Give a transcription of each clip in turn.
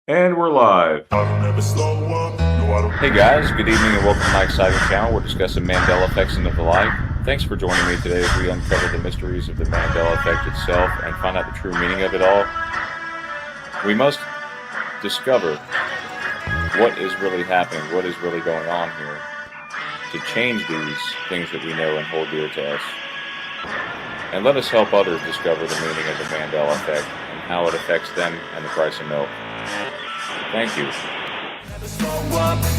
And we're live. Hey guys, good evening and welcome to my exciting channel. We're discussing Mandela effects and the like. Thanks for joining me today as we uncover the mysteries of the Mandela effect itself and find out the true meaning of it all. We must discover what is really happening, what is really going on here, to change these things that we know and hold dear to us. And let us help others discover the meaning of the Mandela effect and how it affects them and the price of milk. Thank you.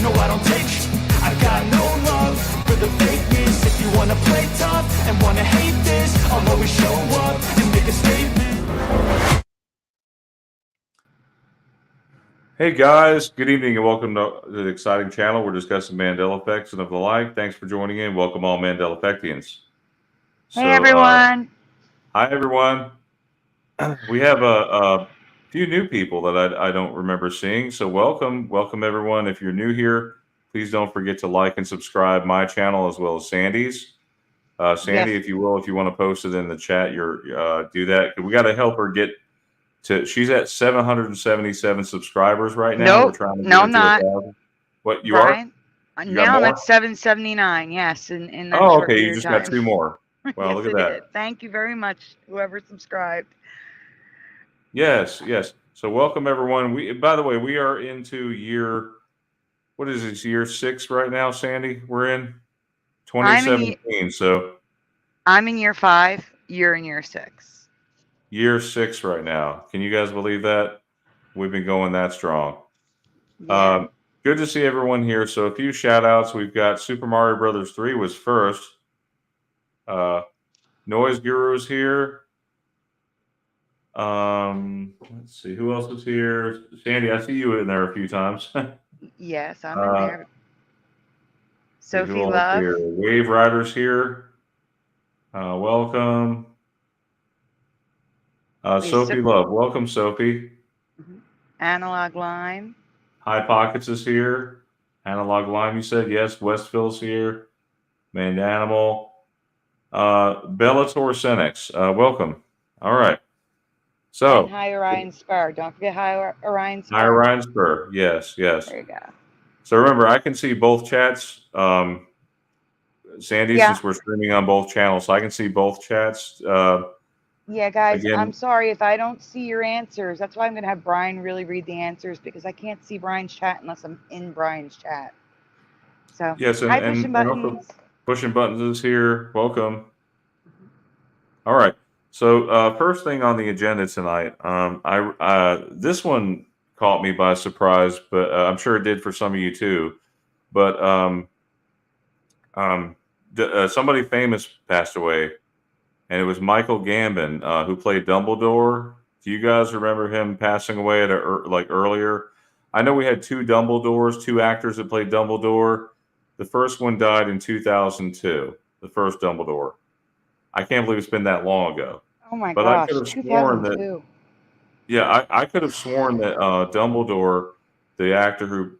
No, I don't take sh- I got no love for the fakeness. If you wanna play tough and wanna hate this, I'll always show up and make a statement. Hey guys, good evening and welcome to the exciting channel. We're discussing Mandela effects and of the like. Thanks for joining in. Welcome all Mandela effectians. Hey everyone. Hi everyone. We have a few new people that I don't remember seeing. So welcome everyone. If you're new here, please don't forget to like and subscribe my channel as well as Sandy's. Sandy, Yes. if you will, if you want to post it in the chat, do that. We got to help her get to. She's at 777 subscribers right now. Nope. We're trying to No, get her I'm to not. 1,000. What you are? Brian? You got Now I'm more? at 779. Yes, in that Oh, short okay. You period of just got time. 2 more. Well, Yes, look at I that. did. Thank you very much, whoever subscribed. Yes, yes. So welcome everyone. By the way, we are into year. What is this? Year 6 right now, Sandy. We're in 2017. So I'm in year 5. You're in year 6. year 6 right now. Can you guys believe that? We've been going that strong. Yeah. Good to see everyone here. So a few shout outs. We've got Super Mario Brothers 3 was first. Noise Guru's here. Let's see who else is here. Sandy, I see you in there a few times. Yes, I'm in there. See who Sophie else Love. here. Wave Riders here. Welcome. Sophie Love. Welcome, Sophie. Analog Lime. High Pockets is here. Analog Lime, you said? Yes. Westville's here. Manned Animal. Bellator Senex. Welcome. All right. So. And High Orion Spur. Don't forget High Orion Spur. High Orion Spur. Yes, yes. There you go. So remember, I can see both chats. Sandy, Yeah. since we're streaming on both channels, so I can see both chats. Yeah, guys, again, I'm sorry if I don't see your answers. That's why I'm going to have Brian really read the answers, because I can't see Brian's chat unless I'm in Brian's chat. So, yes, hi, Pushing Buttons. also Pushing Buttons is here. Welcome. All right. So first thing on the agenda tonight, this one caught me by surprise, but I'm sure it did for some of you too. But somebody famous passed away, and it was Michael Gambon, who played Dumbledore. Do you guys remember him passing away like earlier? I know we had 2 Dumbledores, 2 actors that played Dumbledore. The first one died in 2002. The first Dumbledore. I can't believe it's been that long ago. Oh my But I gosh, could have sworn that. 2002. Yeah, I could have sworn that Dumbledore, the actor who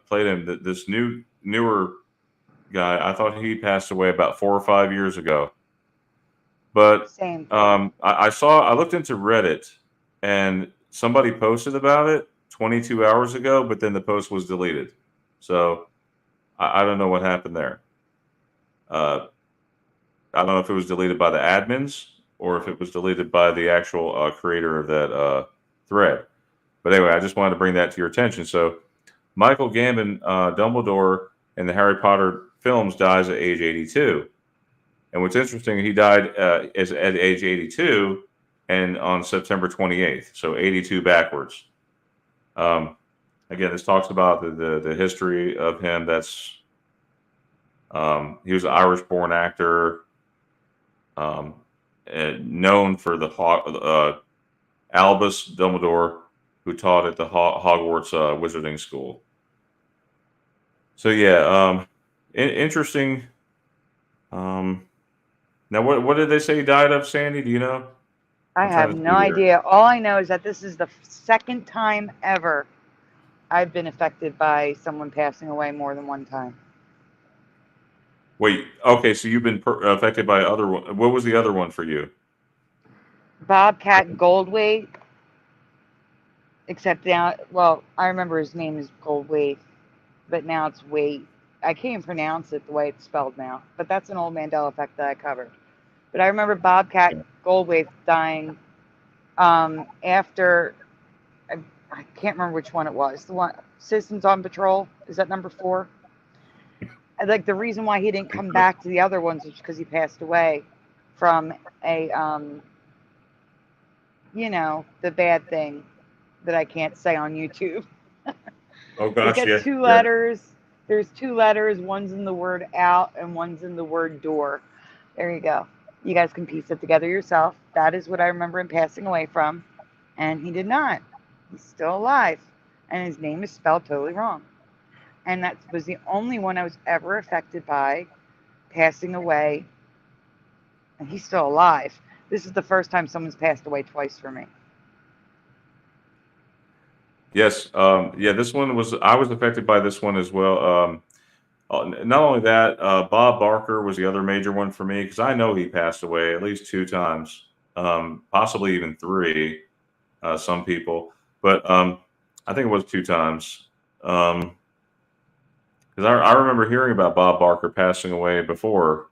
played him, this newer guy, I thought he passed away about 4 or 5 years ago. But Same. I looked into Reddit, and somebody posted about it 22 hours ago, but then the post was deleted. So I don't know what happened there. I don't know if it was deleted by the admins or if it was deleted by the actual creator of that thread. But anyway, I just wanted to bring that to your attention. So Michael Gambon, Dumbledore in the Harry Potter films, dies at age 82. And what's interesting, he died at age 82 and on September 28th, so 82 backwards. Again, this talks about the history of him. That's he was an Irish-born actor, known for the Albus Dumbledore, who taught at the Hogwarts Wizarding School. So yeah, interesting. Now, what did they say he died of, Sandy? Do you know? I have no idea. All I know is that this is the second time ever I've been affected by someone passing away more than one time. Wait, okay, so you've been affected by other one. What was the other one for you? Bobcat Goldthwait. Except now, well, I remember his name is Goldwaith, but now it's Wait. I can't even pronounce it the way it's spelled now. But that's an old Mandela effect that I covered. But I remember Bobcat Goldwaith dying after, I can't remember which one it was. The one, Citizens on Patrol, is that number 4? And like the reason why he didn't come back to the other ones was because he passed away from a, you know, the bad thing that I can't say on YouTube. Oh It's gosh, got yeah. 2 letters. There's 2 letters. One's in the word out and one's in the word door. There you go. You guys can piece it together yourself. That is what I remember him passing away from. And he did not. He's still alive. And his name is spelled totally wrong. And that was the only one I was ever affected by passing away. And he's still alive. This is the first time someone's passed away twice for me. Yes. Yeah, this one was, I was affected by this one as well. Not only that, Bob Barker was the other major one for me because I know he passed away at least 2 times, possibly even 3, some people. But I think it was 2 times. Because I remember hearing about Bob Barker passing away before.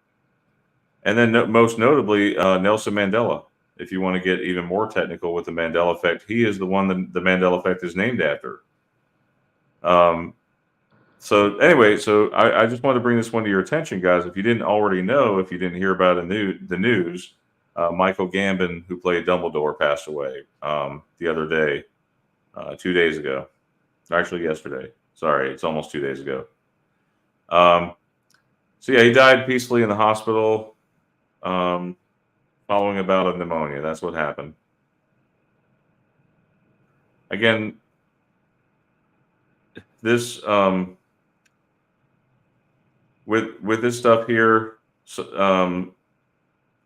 And then most notably, Nelson Mandela. If you want to get even more technical with the Mandela effect, he is the one that the Mandela effect is named after. So anyway, so I just wanted to bring this one to your attention, guys. If you didn't already know, if you didn't hear about the news, Michael Gambon, who played Dumbledore, passed away the other day, 2 days ago. Actually, yesterday. Sorry, it's almost 2 days ago. So yeah, he died peacefully in the hospital following a bout of pneumonia. That's what happened. Again, this with this stuff here, so,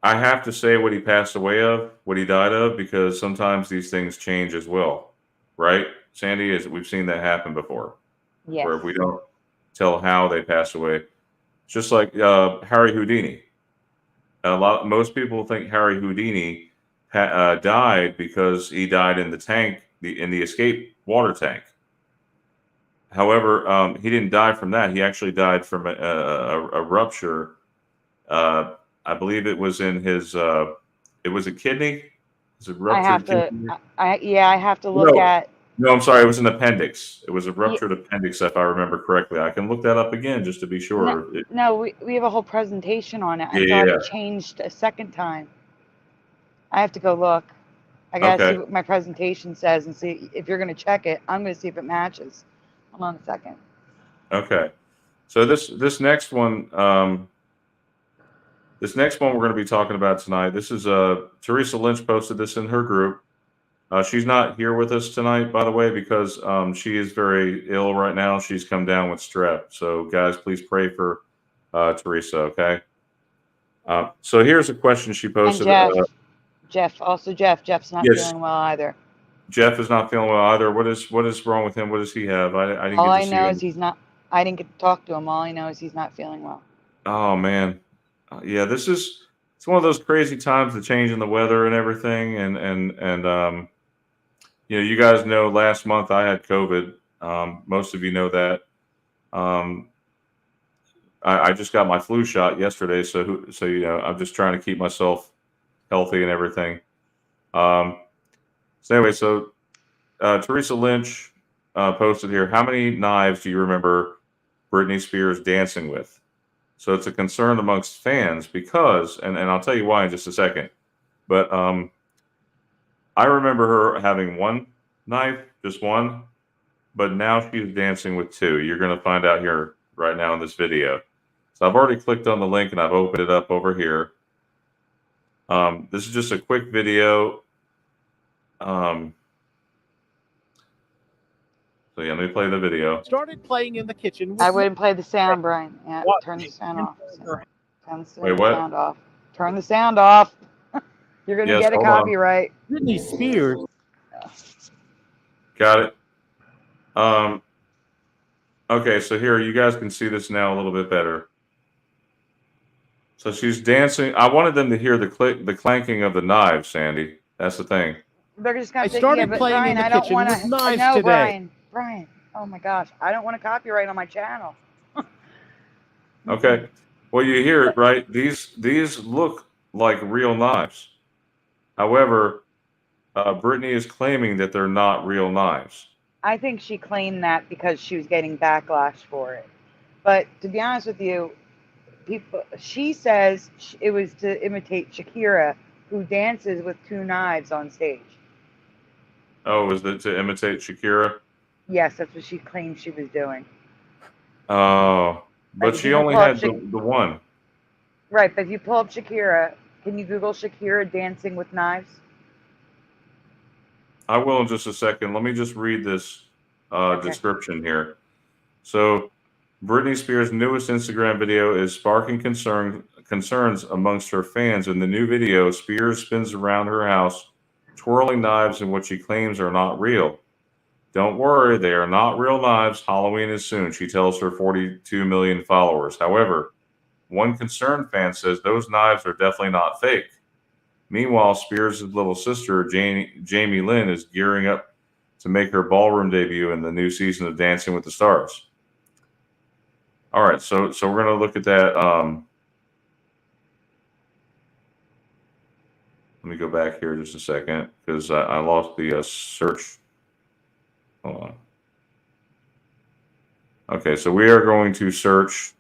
I have to say what he passed away of, what he died of, because sometimes these things change as well, right? Sandy, is we've seen that happen before, Yes. where if we don't tell how they passed away, it's just like Harry Houdini. Most people think Harry Houdini died because he died in the tank, in the escape water tank. However, he didn't die from that. He actually died from a rupture. I believe it was in his. It was a kidney. It's a ruptured kidney. I have to look at. No, I'm sorry. It was an appendix. It was a ruptured appendix, if I remember correctly. I can look that up again just to be sure. No, we have a whole presentation on it. I thought it changed a second time. I have to go look. I gotta see what my presentation says and see if you're gonna check it. I'm gonna see if it matches. Hold on a second. Okay, so this next one, we're going to be talking about tonight. This is Teresa Lynch posted this in her group. She's not here with us tonight, by the way, because she is very ill right now. She's come down with strep. So guys, please pray for Teresa. Okay. So here's a question she posted. And Jeff's not feeling well either. Jeff is not feeling well either. What is wrong with him? What does he have? I didn't All get to I see know him. is he's not. I didn't get to talk to him. All I know is he's not feeling well. Oh man, yeah. It's one of those crazy times, the change in the weather and everything. And you know, you guys know last month I had COVID. Most of you know that. I just got my flu shot yesterday, so you know, I'm just trying to keep myself healthy and everything. So anyway, Teresa Lynch posted here, how many knives do you remember Britney Spears dancing with? So it's a concern amongst fans because, and I'll tell you why in just a second, but I remember her having one knife, just one, but now she's dancing with 2. You're going to find out here right now in this video. So I've already clicked on the link and I've opened it up over here. This is just a quick video. So yeah, let me play the video. Started playing in the kitchen. I wouldn't play the sound, Brian. Yeah, turn the sound off. Turn the sound off. Turn the sound off. You're gonna get a copyright. Britney Spears. Got it. Okay, so here you guys can see this now a little bit better. So she's dancing. I wanted them to hear the clanking of the knives, Sandy. That's the thing. They're just gonna I say, started yeah, but playing Brian, in the I don't kitchen want with to. knives No, today. Brian. Oh my gosh, I don't want to copyright on my channel. Okay. Well, you hear it, right? These look like real knives. However, Brittany is claiming that they're not real knives. I think she claimed that because she was getting backlash for it. But to be honest with you, she says it was to imitate Shakira, who dances with two knives on stage. Oh, is it to imitate Shakira? Yes, that's what she claimed she was doing. Oh, Like but if she you only pull up had the one. right, but if you pull up Shakira, can you Google Shakira dancing with knives? I will in just a second. Let me just read this Okay. description here. So, Britney Spears' newest Instagram video is sparking concerns amongst her fans. In the new video, Spears spins around her house, twirling knives in what she claims are not real. Don't worry, they are not real knives. Halloween is soon, she tells her 42 million followers. However, one concerned fan says those knives are definitely not fake. Meanwhile, Spears' little sister, Jamie Lynn, is gearing up to make her ballroom debut in the new season of Dancing with the Stars. All right, so we're going to look at that. Let me go back here just a second because I lost the search. Hold on. Okay, so we are going to search.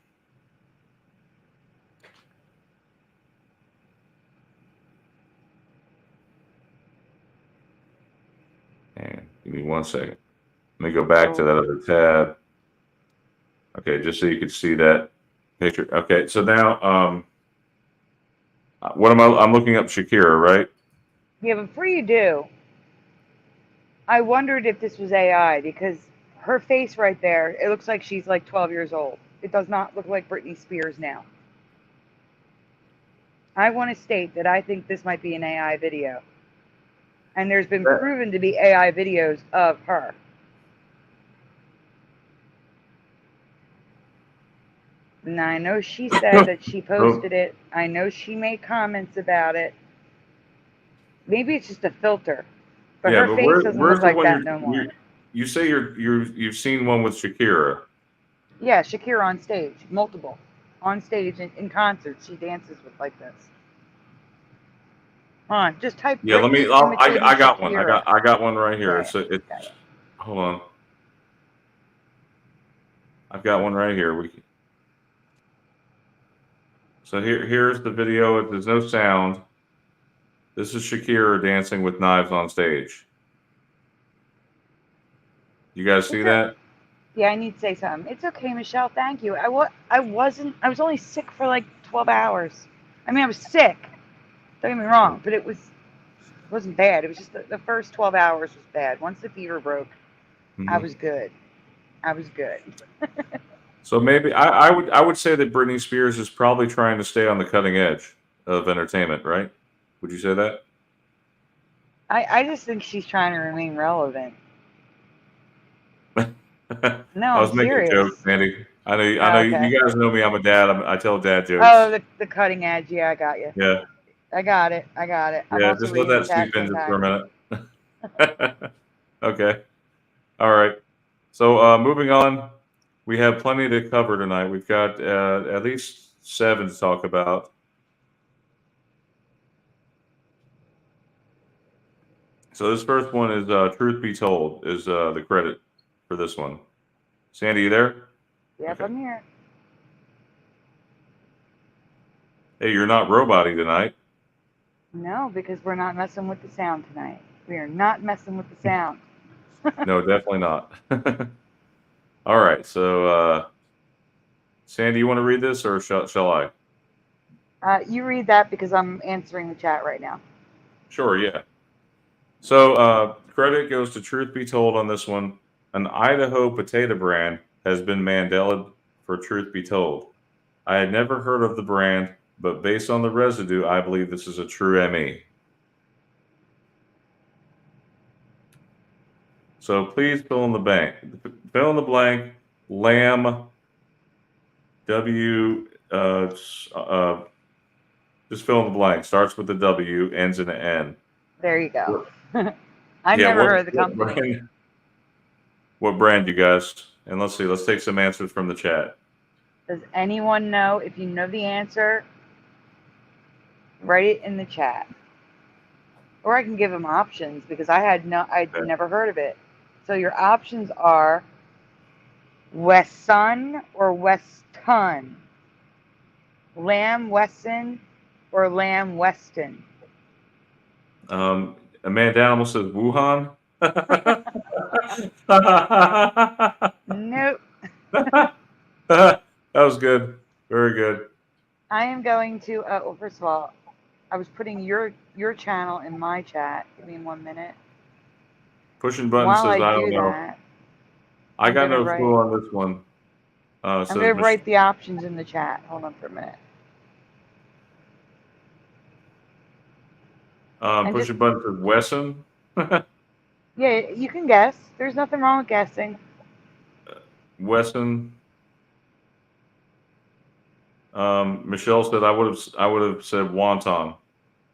And give me 1 second. Let me go back to that other tab. Okay, just so you can see that picture. Okay, so now, what am I? I'm looking up Shakira, right? Yeah, but before you do, I wondered if this was AI because her face right there, it looks like she's like 12 years old. It does not look like Britney Spears now. I want to state that I think this might be an AI video. And there's been proven to be AI videos of her. And I know she said that she posted it. I know she made comments about it. Maybe it's just a filter. But Yeah, her but face doesn't where's look the like one that no more. you say you've seen one with Shakira? Yeah, Shakira on stage, multiple, on stage in concerts. She dances with like this. Hold on, just type Yeah, let me. Britney imitating I got one. Shakira. I got one right here. Yeah, So it's got it. hold on. I've got one right here. So here's the video. There's no sound. This is Shakira dancing with knives on stage. You guys see that? Yeah, I need to say something. It's okay, Michelle. Thank you. I was only sick for like 12 hours. I mean, I was sick. Don't get me wrong, but it wasn't bad. It was just the first 12 hours was bad. Once the fever broke, I was good. I was good. So maybe I would say that Britney Spears is probably trying to stay on the cutting edge of entertainment, right? Would you say that? I just think she's trying to remain relevant. No, I was I'm making serious. jokes, Mandy. I know. Okay. You guys know me. I'm a dad. I tell dad jokes. Oh, the cutting edge. Yeah, I got you. Yeah. I got it. I'm Yeah. also Just let reading the that chat sleep in just for sometimes. a minute. Okay. All right. So moving on, we have plenty to cover tonight. We've got at least 7 to talk about. So this first one is "Truth Be Told" is the credit for this one. Sandy, you there? Yep, Okay. I'm here. Hey, you're not roboty tonight. No, because we're not messing with the sound tonight. We are not messing with the sound. No, definitely not. All right. So, Sandy, you want to read this or shall I? You read that because I'm answering the chat right now. Sure, yeah. So, credit goes to Truth Be Told on this one. An Idaho potato brand has been Mandela for Truth Be Told. I had never heard of the brand, but based on the residue, I believe this is a true ME. So please fill in the blank. Fill in the blank. Lamb. W. Just fill in the blank. Starts with a W, ends in an N. There you go. I've Yeah, never what, heard of the what company. brand? What brand, you guys? And let's see. Let's take some answers from the chat. Does anyone know? If you know the answer, write it in the chat. Or I can give them options because I'd Okay. never heard of it. So your options are Wesson or Weston, Lamb Wesson or Lamb Weston. Amanda Animal says Wuhan. Nope. That was good. Very good. I am going to. Well, first of all, I was putting your channel in my chat. Give me 1 minute. Pushing Button While says, I I don't do know. that, I I'm got gonna no write. clue on this one. I'm Says gonna write the options in the chat. Hold on for a minute. Pushing Button says Wesson. Yeah, you can guess. There's nothing wrong with guessing. Wesson. Michelle said I would have said wonton.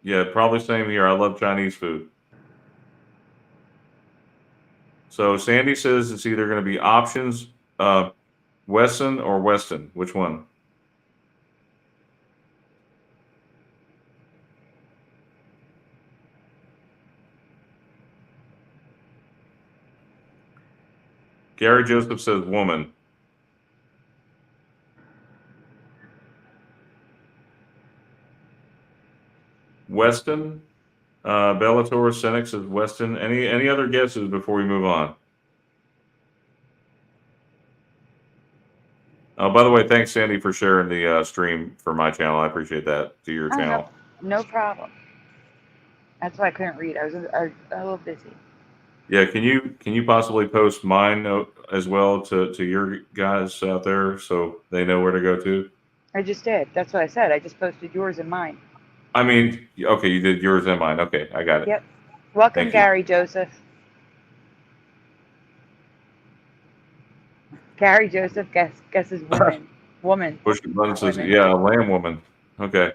Yeah, probably same here. I love Chinese food. So Sandy says it's either going to be options, Wesson or Weston. Which one? Gary Joseph says woman. Weston. Bellator Senex says Weston. Any other guesses before we move on? Oh, by the way, thanks Sandy for sharing the stream for my channel. I appreciate that to your channel. No problem. That's why I couldn't read. I was a little busy. Yeah, can you possibly post mine as well to your guys out there so they know where to go to? I just did. That's what I said. I just posted yours and mine. I mean, okay, you did yours and mine. Okay, I got it. Yep. Welcome, Thank you. Gary Joseph. Gary Joseph guesses women. Woman. Push the button says, Women. yeah, a lamb woman. Okay.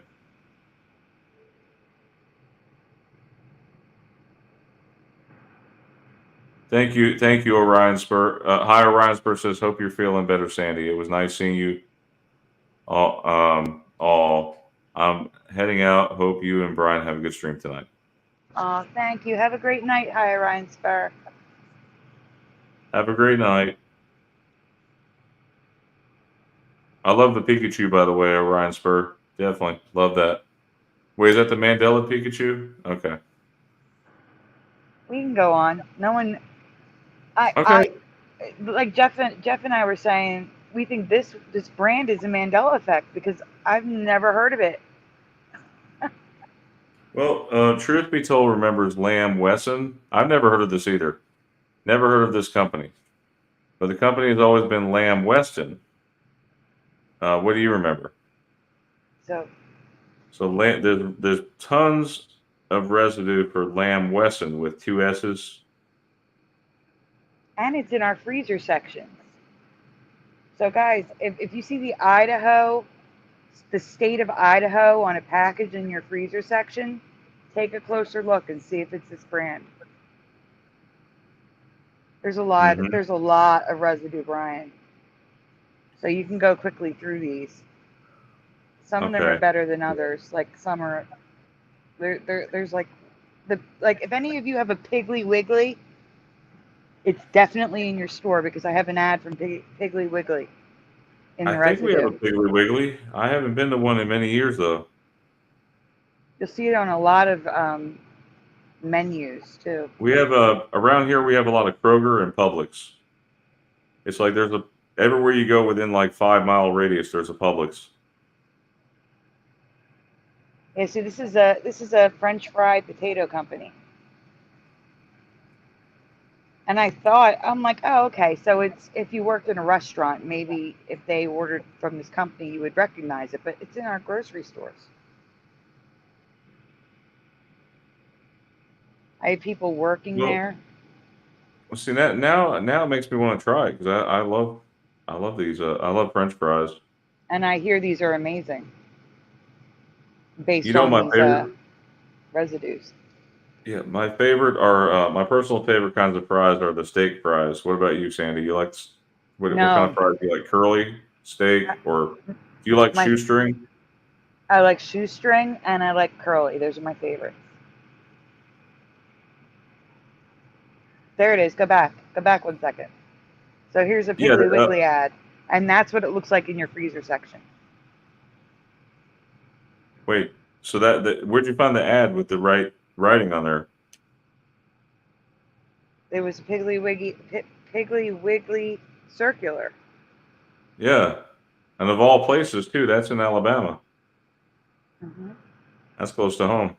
Thank you, Orion Spur. Hi, Orion Spur says, hope you're feeling better, Sandy. It was nice seeing you. I'm heading out. Hope you and Brian have a good stream tonight. Oh, thank you. Have a great night. Hi, Ryan Spur. Have a great night. I love the Pikachu, by the way, Orion Spur. Definitely love that. Wait, is that the Mandela Pikachu? Okay. We can go on. No one. Okay. Like Jeff and I were saying, we think this brand is a Mandela effect because I've never heard of it. Well, truth be told, remembers Lamb Wesson. I've never heard of this either. Never heard of this company. But the company has always been Lamb Weston. What do you remember? So there's tons of residue for Lamb Wesson with 2 S's. And it's in our freezer sections. So guys, if you see the state of Idaho on a package in your freezer section, take a closer look and see if it's this brand. There's a lot of residue, Brian. So you can go quickly through these. Some of them are better than others. Like some are there's like if any of you have a Piggly Wiggly, it's definitely in your store because I have an ad from Piggly Wiggly in the residue. I think we have a Piggly Wiggly. I haven't been to one in many years though. You'll see it on a lot of menus too. We have around here we have a lot of Kroger and Publix. It's like there's everywhere you go within like 5-mile radius there's a Publix. Yeah, see this is a French fry potato company. And I'm like, oh, okay. So it's if you worked in a restaurant, maybe if they ordered from this company, you would recognize it. But it's in our grocery stores. I have people working there. Well, see that now it makes me want to try it because I love these. I love French fries. And I hear these are amazing. Based You know on my these favorite residues. Yeah, my favorite are my personal favorite kinds of fries are the steak fries. What about you, Sandy? You like what kind of No, fries do you like? Curly, steak, or do you like my shoestring? I like shoestring and I like curly. Those are my favorites. There it is. Go back. Go back 1 second. So here's a Yeah. Piggly Wiggly ad, and that's what it looks like in your freezer section. Wait. So where'd you find the ad with the right writing on there? It was Piggly Wiggly circular. Yeah, and of all places too. That's in Alabama. Hmm. That's close to home.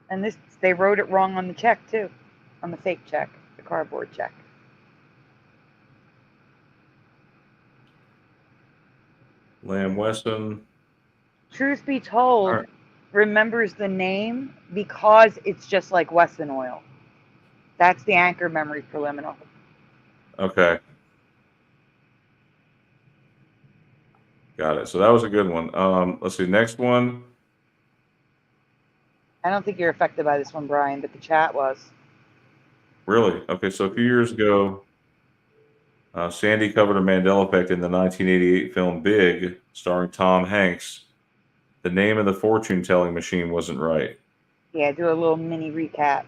And this, they wrote it wrong on the check too, on the fake check, the cardboard check. Lamb Weston. Truth be All told, right. remembers the name because it's just like Wesson oil. That's the anchor memory for lemon oil. Okay. Got it. So that was a good one. Let's see. Next one. I don't think you're affected by this one, Brian, but the chat was. Really? Okay. So a few years ago, Sandy covered a Mandela effect in the 1988 film Big, starring Tom Hanks. The name of the fortune-telling machine wasn't right. Yeah, do a little mini recap.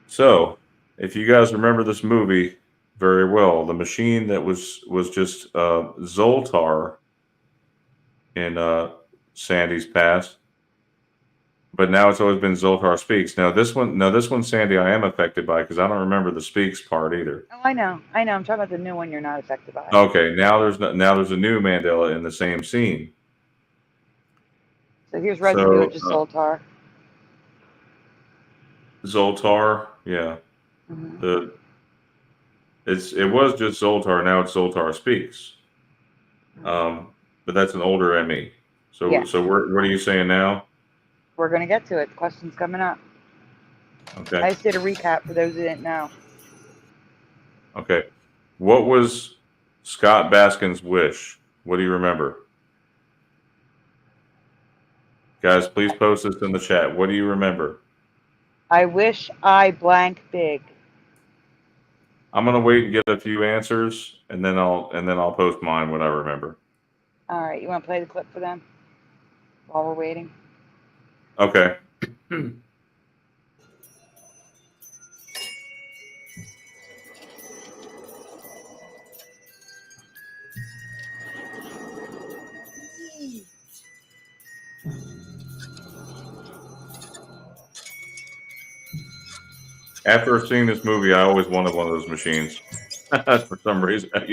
So, if you guys remember this movie very well, the machine that was just Zoltar in Sandy's past, but now it's always been Zoltar Speaks. Now this one, Sandy, I am affected by because I don't remember the Speaks part either. Oh, I know. I'm talking about the new one you're not affected by. Okay, now there's a new Mandela in the same scene. So here's residue, So which is Zoltar. Zoltar, yeah, Mm-hmm. it was just Zoltar. Now it's Zoltar Speaks. But that's an older ME. So Yeah, what are you saying now? we're going to get to it. The question's coming up. Okay. I just did a recap for those who didn't know. Okay. What was Scott Baskin's wish? What do you remember? Guys, please post this in the chat. What do you remember? I wish I blank big. I'm gonna wait and get a few answers, and then I'll post mine what I remember. All right, you want to play the clip for them while we're waiting? Okay. After seeing this movie, I always wanted one of those machines for some reason. That's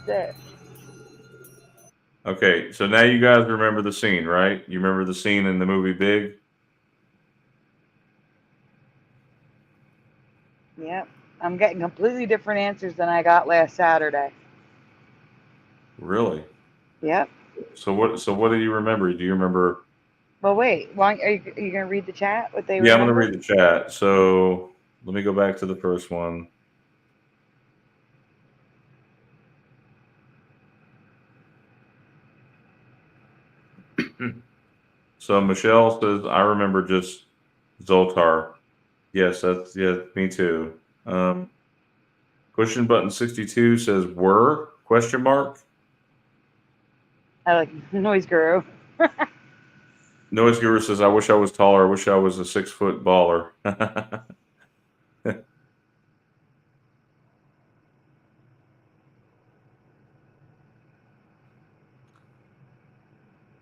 it. Okay, so now you guys remember the scene, right? You remember the scene in the movie Big? Yep. I'm getting completely different answers than I got last Saturday. Really? Yep. So what do you remember? Do you remember? Well, wait. Are you going to read the chat? What they Yeah, I'm remember? gonna read the chat. So let me go back to the first one. So Michelle says, I remember just Zoltar. Yes, me too. Question button 62 says were question mark. I like Noise Guru. Noise Guru says, I wish I was taller. I wish I was a 6-foot baller.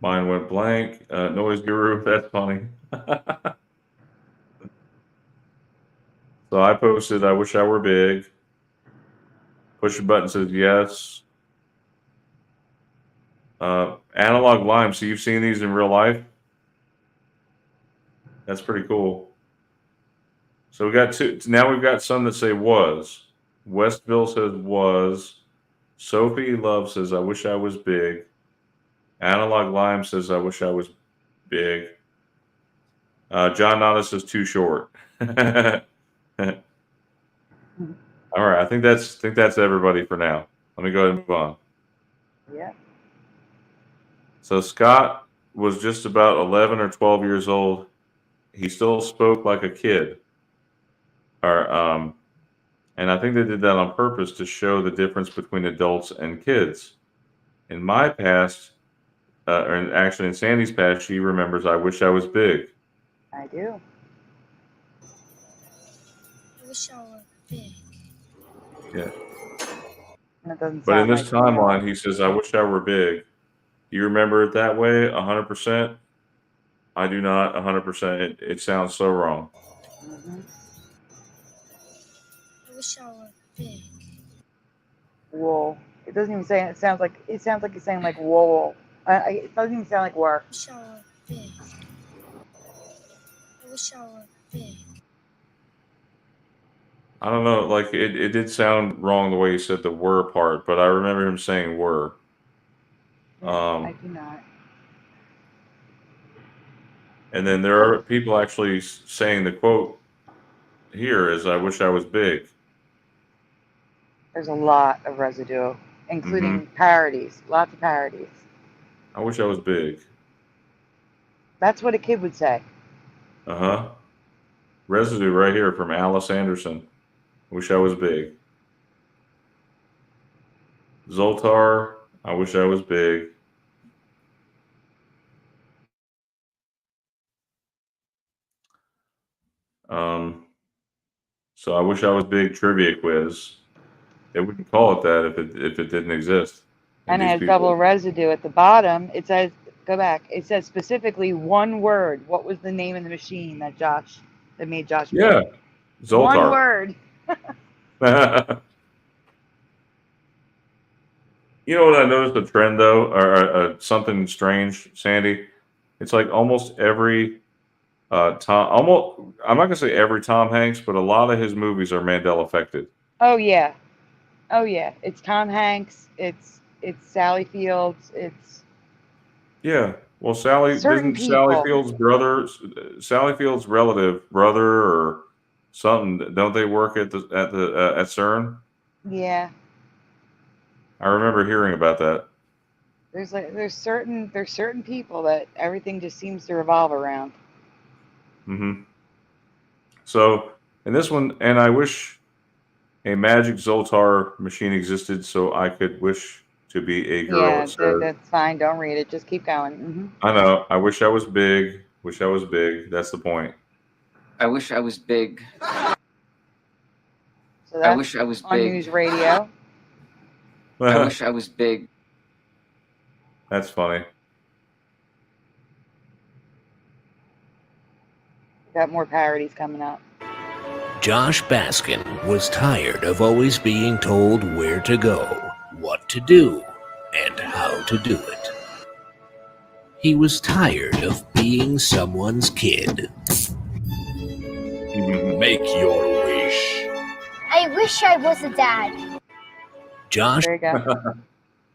Mine went blank. Noise Guru, that's funny. So I posted, I wish I were big. Push a button says yes. Analog lime. So you've seen these in real life? That's pretty cool. So we got two. Now we've got some that say was. Westville says was. Sophie Love says, I wish I was big. Analog Lime says, I wish I was big. John Nana says, too short. All right. I think that's everybody for now. Let me go ahead and move on. Yeah. So Scott was just about 11 or 12 years old. He still spoke like a kid. Or, and I think they did that on purpose to show the difference between adults and kids. In my past, or actually in Sandy's past, she remembers, I wish I was big. I do. I wish I were big. Yeah. That doesn't But in sound this like me at all. timeline, he says, I wish I were big. Do you remember it that way? 100%? I do not 100%. It sounds so wrong. Mm-hmm. I wish I were big. Wool. It doesn't even say. It sounds like he's saying like wool. It doesn't even sound like work. I wish I were big. I wish I were big. I don't know. Like, it did sound wrong the way he said the were part, but I remember him saying were. I do not. And then there are people actually saying the quote here is, I wish I was big. There's a lot of residue, including parodies. Lots of parodies. I wish I was big. That's what a kid would say. Uh-huh. Residue right here from Alice Anderson. Wish I was big. Zoltar, I wish I was big. So I wish I was big trivia quiz. They wouldn't call it that if it didn't exist. And it these has people- double residue at the bottom. It says, go back. It says specifically one word. What was the name of the machine that made Josh? Yeah, big? Zoltar. One word. You know what I noticed a trend though, or something strange, Sandy? It's like almost every Tom. I'm not gonna say every Tom Hanks, but a lot of his movies are Mandela affected. Oh yeah. Oh yeah. It's Tom Hanks. It's Sally Fields. It's Well, Sally certain didn't Sally people. Fields' brother, Sally Fields' relative brother, or something. Don't they work at CERN? Yeah. I remember hearing about that. There's certain people that everything just seems to revolve around. Mm-hmm. So in this one, and I wish a magic Zoltar machine existed so I could wish to be a girl. Yeah, It says. that's fine. Don't read it. Just keep going. I know. I wish I was big. Wish I was big. That's the point. I wish I was big. So that's I wish I was on big. news radio. I wish I was big. That's funny. Got more parodies coming up. Josh Baskin was tired of always being told where to go, what to do, and how to do it. He was tired of being someone's kid. Make your wish. I wish I was a dad. Josh. There you go.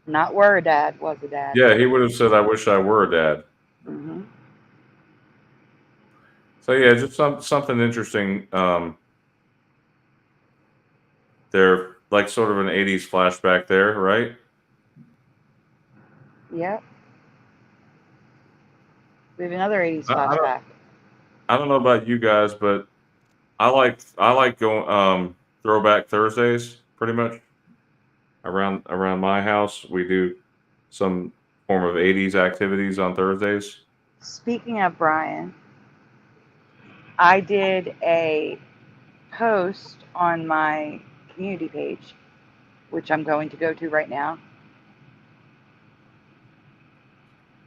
Not were a dad, was a dad. Yeah, he would have said, I wish I were a dad. Mm-hmm. So yeah, just something interesting. They're like sort of an 80s flashback there, right? Yep. We have another 80s flashback. I don't know about you guys, but I like going Throwback Thursdays pretty much. Around my house, we do some form of 80s activities on Thursdays. Speaking of Brian, I did a post on my community page, which I'm going to go to right now.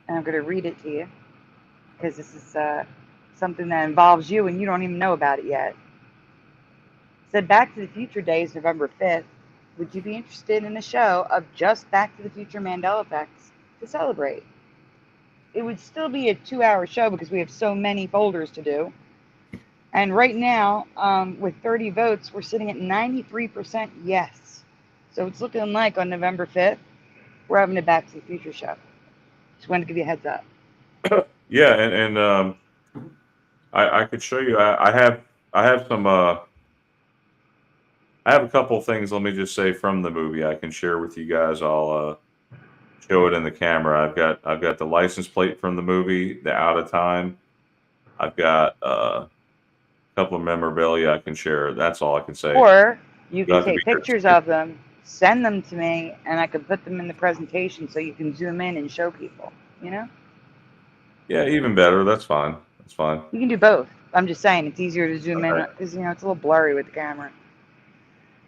And I'm going to read it to you because this is something that involves you and you don't even know about it yet. It said Back to the Future Day is November 5th. Would you be interested in a show of just Back to the Future Mandela effects to celebrate? It would still be a 2-hour show because we have so many folders to do. And right now, with 30 votes, we're sitting at 93% yes. So it's looking like on November 5th, we're having a Back to the Future show. Just wanted to give you a heads up. Yeah, and I could show you. I have some. I have a couple things. Let me just say from the movie I can share with you guys. I'll show it in the camera. I've got the license plate from the movie, the out of time. I've got a couple of memorabilia I can share. That's all I can say. Or you You'll can have to be take here to pictures see it. of them, send them to me, and I can put them in the presentation so you can zoom in and show people. You know, Yeah, even better. That's fine. That's fine. you can do both. I'm just saying it's easier to zoom in Okay. because it's a little blurry with the camera.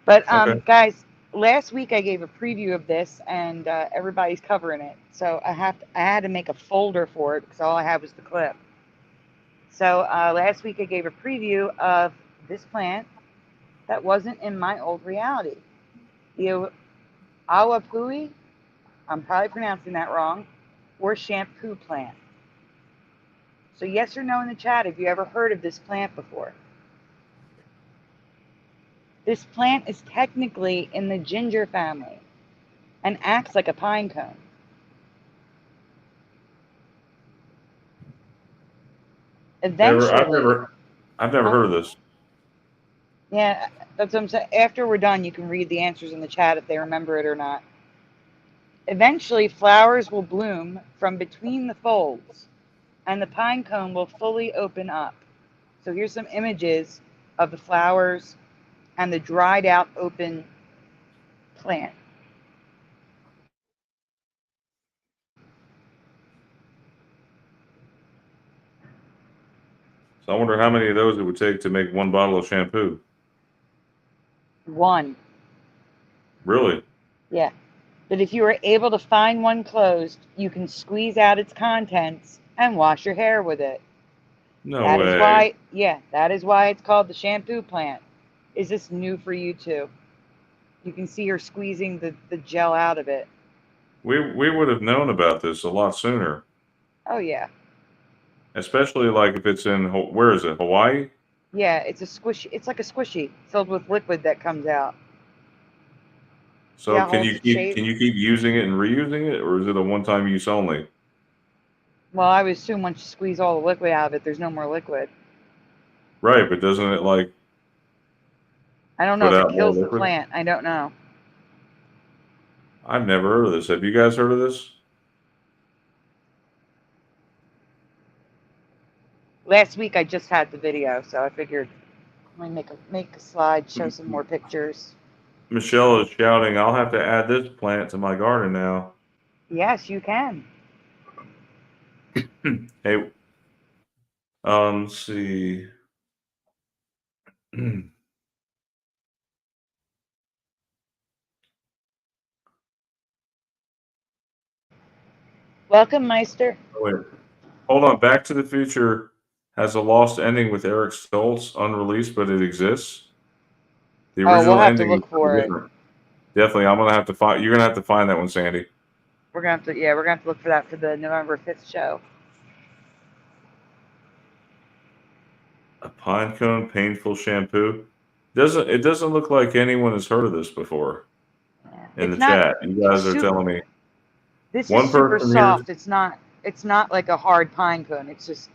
But Okay. guys, last week I gave a preview of this, and everybody's covering it. So I had to make a folder for it because all I had was the clip. So last week I gave a preview of this plant that wasn't in my old reality. The awapui, I'm probably pronouncing that wrong, or shampoo plant. So yes or no in the chat, have you ever heard of this plant before? This plant is technically in the ginger family and acts like a pine cone. Eventually, I've never heard of this. yeah, that's what I'm saying. After we're done, you can read the answers in the chat if they remember it or not. Eventually, flowers will bloom from between the folds, and the pine cone will fully open up. So here's some images of the flowers and the dried out open plant. So I wonder how many of those it would take to make one bottle of shampoo. One. Really? Yeah. But if you are able to find one closed, you can squeeze out its contents and wash your hair with it. No That way. is why, yeah, that is why it's called the shampoo plant. Is this new for you too? You can see her squeezing the gel out of it. We would have known about this a lot sooner. Oh yeah. Especially like if it's in where is it? Hawaii? Yeah, it's a squishy. It's like a squishy filled with liquid that comes out. So Yeah, holds its shape. can you keep using it and reusing it, or is it a one-time use only? Well, I would assume once you squeeze all the liquid out of it, there's no more liquid. Right, but doesn't it like I don't know put if it out more kills the liquid? plant. I don't know. I've never heard of this. Have you guys heard of this? Last week I just had the video, so I figured let me make a slide, show some more pictures. Michelle is shouting, "I'll have to add this plant to my garden now." Yes, you can. Hey, let's see. Welcome, Meister. Wait, hold on. Back to the Future has a lost ending with Eric Stoltz, unreleased, but it exists. The Oh, original we'll have to ending is look for it. different. Definitely, I'm gonna have to find. You're gonna have to find that one, Sandy. We're gonna have to, yeah, we're gonna have to look for that for the November 5th show. A pine cone painful shampoo. It doesn't look like anyone has heard of this before Yeah. in the It's not. chat. You It's guys are telling me. This One is super person here. soft. It's not. It's not like a hard pine cone. It's just.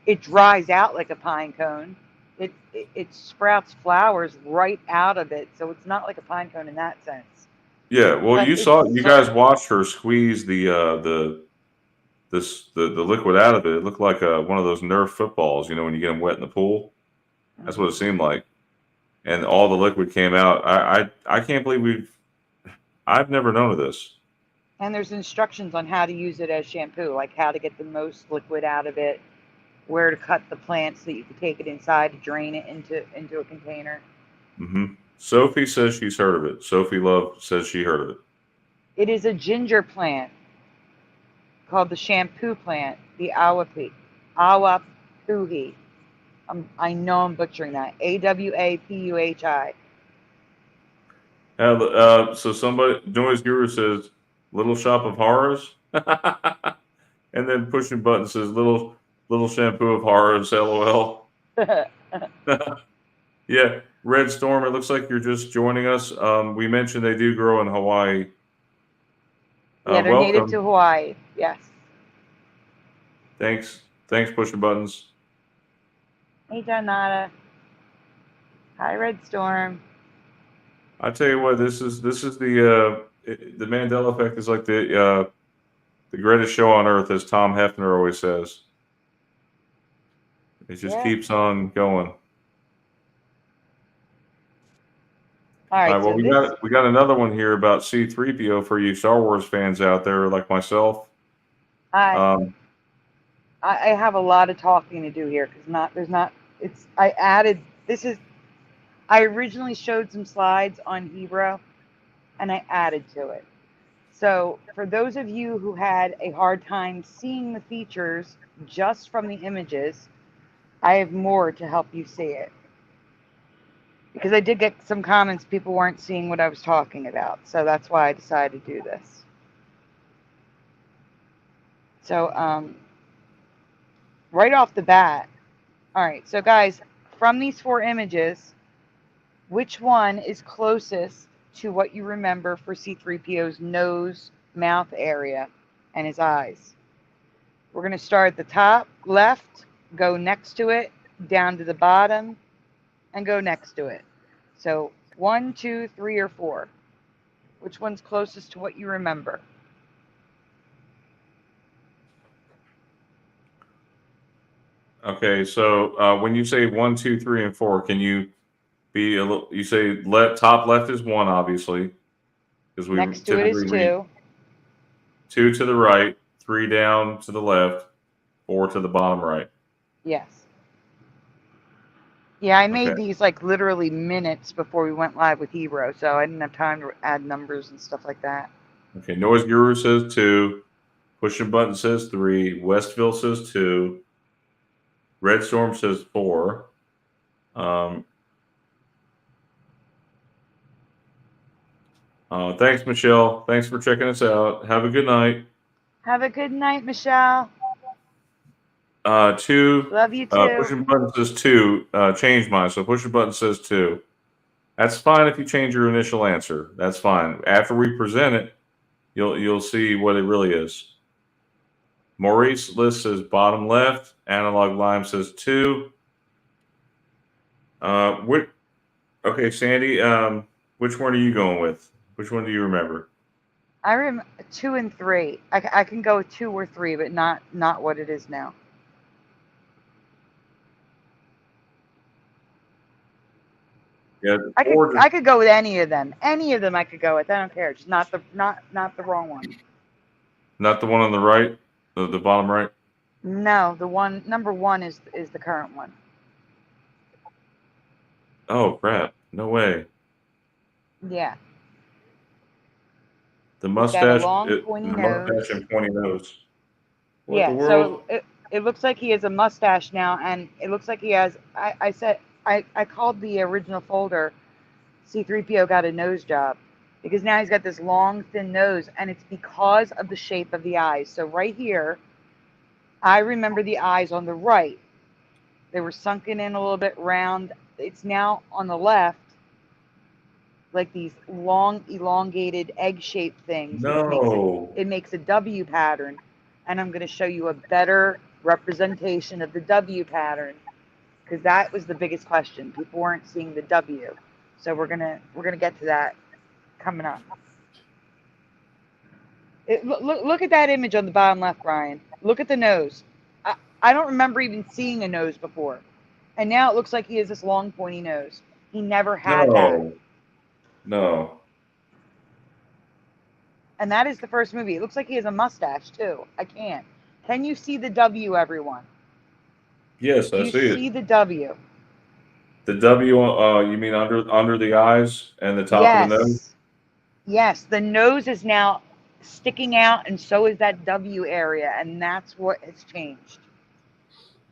It dries out like a pine cone. It sprouts flowers right out of it, so it's not like a pine cone in that sense. Yeah, well, But you guys watched her squeeze the liquid out of it. It looked like one of those Nerf footballs, you know, when you get them wet in the pool. That's what it seemed like, and all the liquid came out. I can't believe I've never known of this. And there's instructions on how to use it as shampoo, like how to get the most liquid out of it, where to cut the plant so that you can take it inside to drain it into a container. Sophie says she's heard of it. Sophie Love says she heard of it. It is a ginger plant called the shampoo plant, the awapuhi. I know I'm butchering that. AWAPUHI. So somebody, Noise Guru says, "Little Shop of Horrors," and then pushing button says, "Little Shampoo of Horrors." LOL. Yeah, Red Storm. It looks like you're just joining us. We mentioned they do grow in Hawaii. Yeah, they're native to Hawaii. Yes. Thanks, pushing buttons. Hey, Donata. Hi, Red Storm. I tell you what, this is the the Mandela effect is like the greatest show on earth, as Tom Hefner always says. It just keeps on going. All All right, right, well, so we got another one here about C-3PO for you Star Wars fans out there like myself. I have a lot of talking to do here because I originally showed some slides on Hebrew and I added to it. So for those of you who had a hard time seeing the features just from the images, I have more to help you see it. Because I did get some comments, people weren't seeing what I was talking about. So that's why I decided to do this. So right off the bat, all right, so guys, from these 4 images, which one is closest to what you remember for C-3PO's nose, mouth area, and his eyes? We're going to start at the top left, go next to it, down to the bottom, and go next to it. So 1, 2, 3, or 4. Which one's closest to what you remember? Okay, so when you say 1, 2, 3, and 4, can you be a little? You say top left is 1, obviously, because we Next to it is typically read 2. 2 to the right, 3 down to the left, 4 to the bottom right. Yes. Yeah, I made Okay. these like literally minutes before we went live with Hebrew, so I didn't have time to add numbers and stuff like that. Okay, Noise Guru says 2. Pushing Button says 3. Westville says 2. Red Storm says 4. Thanks, Michelle. Thanks for checking us out. Have a good night. Have a good night, Michelle. 2. Love you too. Pushing Button says 2. Change mine. So Pushing Button says 2. That's fine if you change your initial answer. That's fine. After we present it, you'll see what it really is. Maurice List says bottom left. Analog Lime says 2. Okay, Sandy. Which one are you going with? Which one do you remember? I remember 2 and 3. I can go with 2 or 3, but not what it is now. Yeah, I could go with any of them. Any of them I could go with. I don't care. Just not the wrong one. Not the one on the right, the bottom right. No, the one number 1 is the current one. Oh crap! No way. Yeah. The He's got a mustache, long pointy nose. mustache and pointy nose. What Yeah, the world? so it looks like he has a mustache now, and it looks like he has. I called the original folder. C-3PO got a nose job because now he's got this long, thin nose, and it's because of the shape of the eyes. So right here, I remember the eyes on the right. They were sunken in a little bit round. It's now on the left, like these long, elongated, egg-shaped things. No. It makes a W pattern, and I'm going to show you a better representation of the W pattern because that was the biggest question. People weren't seeing the W, so we're gonna get to that coming up. Look at that image on the bottom left, Ryan. Look at the nose. I don't remember even seeing a nose before, and now it looks like he has this long, pointy nose. He never had that. No. And that is the first movie. It looks like he has a mustache too. I can't. Can you see the W, everyone? Yes, I Do you see see it. the W? The W. You mean under the eyes and the top of the nose? Yes. The nose is now sticking out, and so is that W area, and that's what has changed.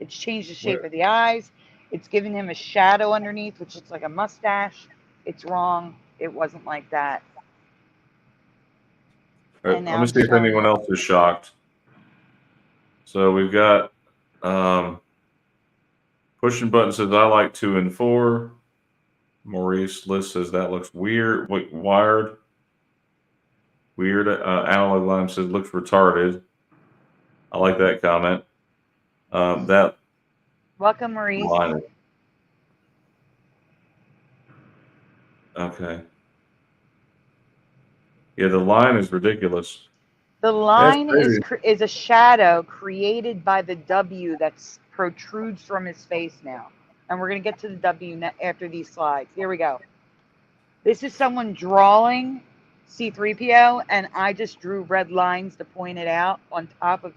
It's changed the shape of the eyes. It's given him a shadow underneath, which looks like a mustache. It's wrong. It wasn't like that. Let me see if anyone else is shocked. So we've got Pushing Button says I like 2 and 4. Maurice List says that looks weird. Wired. Weird. Analog Lime says looks retarded. I like that comment. That. Welcome, Maurice. Line. Okay. Yeah, the line is ridiculous. The That's line crazy. is a shadow created by the W that protrudes from his face now. And we're going to get to the W after these slides. Here we go. This is someone drawing C-3PO, and I just drew red lines to point it out on top of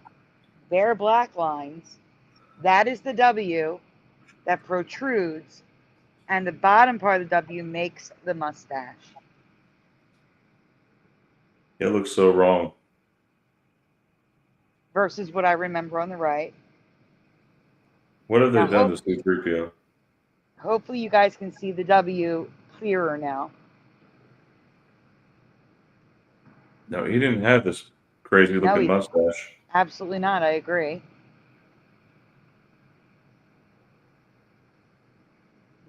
their black lines. That is the W that protrudes, and the bottom part of the W makes the mustache. It looks so wrong. Versus what I remember on the right. What have they Now, done to C-3PO? Hopefully you guys can see the W clearer now. No, he didn't have this crazy looking mustache. Absolutely not. I agree.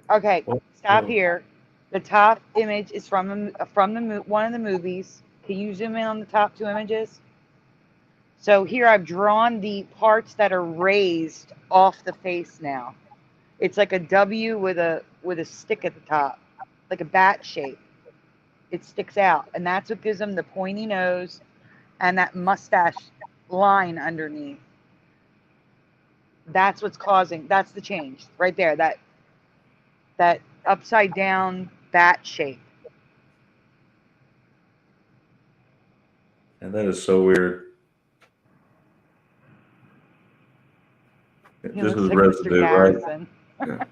Okay, stop here. The top image is from one of the movies. Can you zoom in on the top two images? So here I've drawn the parts that are raised off the face now. It's like a W with a stick at the top, like a bat shape. It sticks out, and that's what gives them the pointy nose and that mustache line underneath. That's what's causing. That's the change right there. That upside down bat shape. And that is so weird. He This looks is like residue, Mr. right? Garrison. Yeah.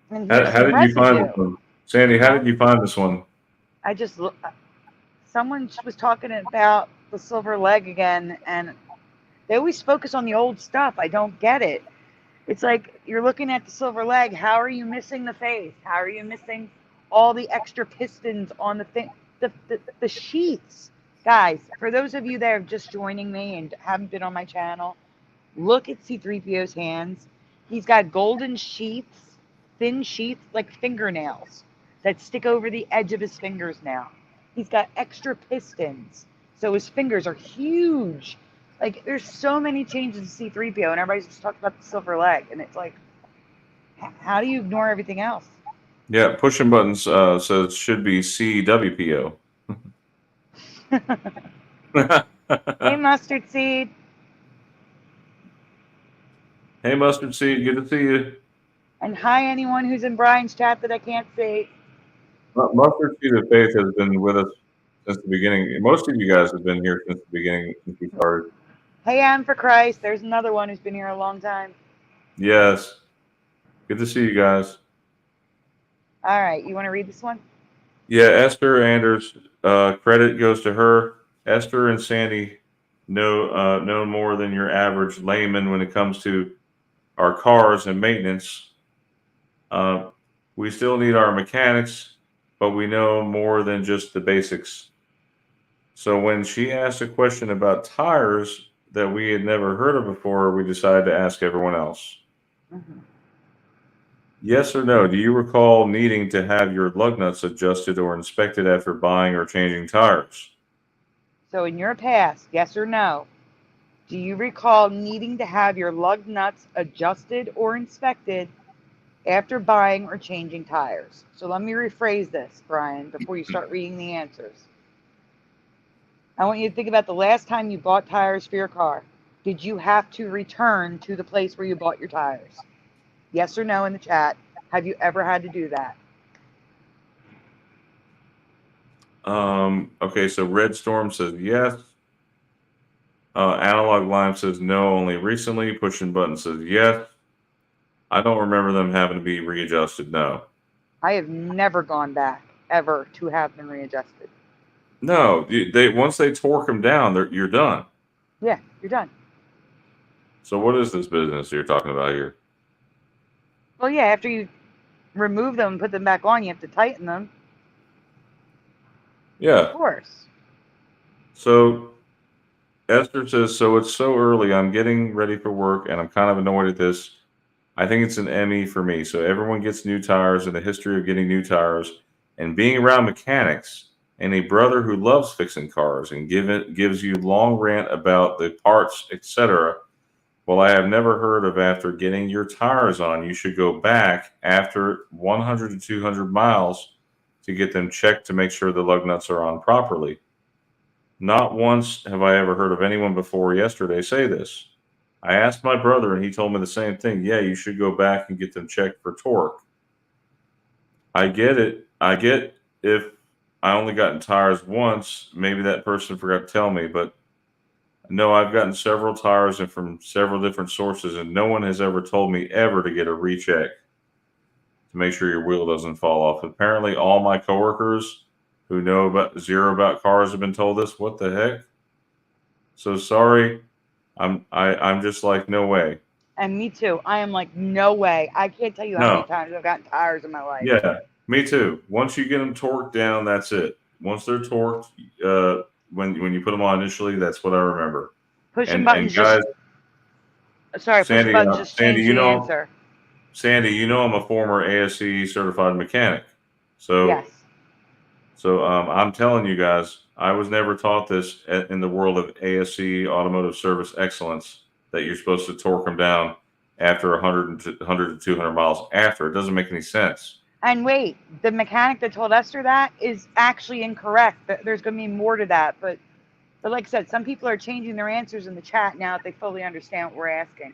And How here's some did you find residue. this one? Sandy, how did you find this one? I just someone was talking about the silver leg again, and they always focus on the old stuff. I don't get it. It's like you're looking at the silver leg. How are you missing the face? How are you missing all the extra pistons on the thing, the sheaths? Guys, for those of you that are just joining me and haven't been on my channel, look at C-3PO's hands. He's got golden sheaths, thin sheaths like fingernails that stick over the edge of his fingers now. He's got extra pistons, so his fingers are huge. Like, there's so many changes to C-3PO, and everybody's just talking about the silver leg, and it's like, how do you ignore everything else? Yeah, pushing buttons says it should be CWPO. Hey, Mustard Seed. Hey, Mustard Seed, good to see you. And hi, anyone who's in Brian's chat that I can't see. Mustard Seed of Faith has been with us since the beginning. Most of you guys have been here since the beginning, since we started. Hey, M for Christ. There's another one who's been here a long time. Yes. Good to see you guys. All right. You want to read this one? Yeah, Esther Anders, credit goes to her. Esther and Sandy know more than your average layman when it comes to our cars and maintenance. We still need our mechanics, but we know more than just the basics. So when she asked a question about tires that we had never heard of before, we decided to ask everyone else. Mm-hmm. Yes or no, do you recall needing to have your lug nuts adjusted or inspected after buying or changing tires? So in your past, yes or no, do you recall needing to have your lug nuts adjusted or inspected after buying or changing tires? So let me rephrase this, Brian, before you start reading the answers. I want you to think about the last time you bought tires for your car. Did you have to return to the place where you bought your tires? Yes or no in the chat. Have you ever had to do that? Okay, so Red Storm says yes. Analog Lime says no, only recently. Pushing Button says yes. I don't remember them having to be readjusted, no. I have never gone back, ever, to have them readjusted. No, once they torque them down, you're done. Yeah, you're done. So what is this business you're talking about here? Well, yeah, after you remove them and put them back on, you have to tighten them. Yeah. Of course. So Esther says, so it's so early. I'm getting ready for work, and I'm kind of annoyed at this. I think it's an ME for me. So everyone gets new tires and the history of getting new tires and being around mechanics and a brother who loves fixing cars and gives you long rant about the parts, etc. Well, I have never heard of after getting your tires on, you should go back after 100 to 200 miles to get them checked to make sure the lug nuts are on properly. Not once have I ever heard of anyone before yesterday say this. I asked my brother and he told me the same thing. Yeah, you should go back and get them checked for torque. I get it. I get if I only gotten tires once, maybe that person forgot to tell me, but no, I've gotten several tires and from several different sources, and no one has ever told me ever to get a recheck to make sure your wheel doesn't fall off. Apparently, all my coworkers who know about zero about cars have been told this. What the heck? So sorry. I'm just like, no way. And me too. I am like, no way. I can't tell you how many No. times I've gotten tires in my life. Yeah, me too. Once you get them torqued down, that's it. Once they're torqued, when you put them on initially, that's what I remember. Pushing And buttons guys, sorry, pushing Sandy, buttons just Sandy, changed the answer. Sandy, I'm a former ASE certified mechanic. So, Yes. I'm telling you guys, I was never taught this in the world of ASE automotive service excellence that you're supposed to torque them down after 100 to 200 miles after. It doesn't make any sense. And wait, the mechanic that told Esther that is actually incorrect. There's going to be more to that. But like I said, some people are changing their answers in the chat now that they fully understand what we're asking.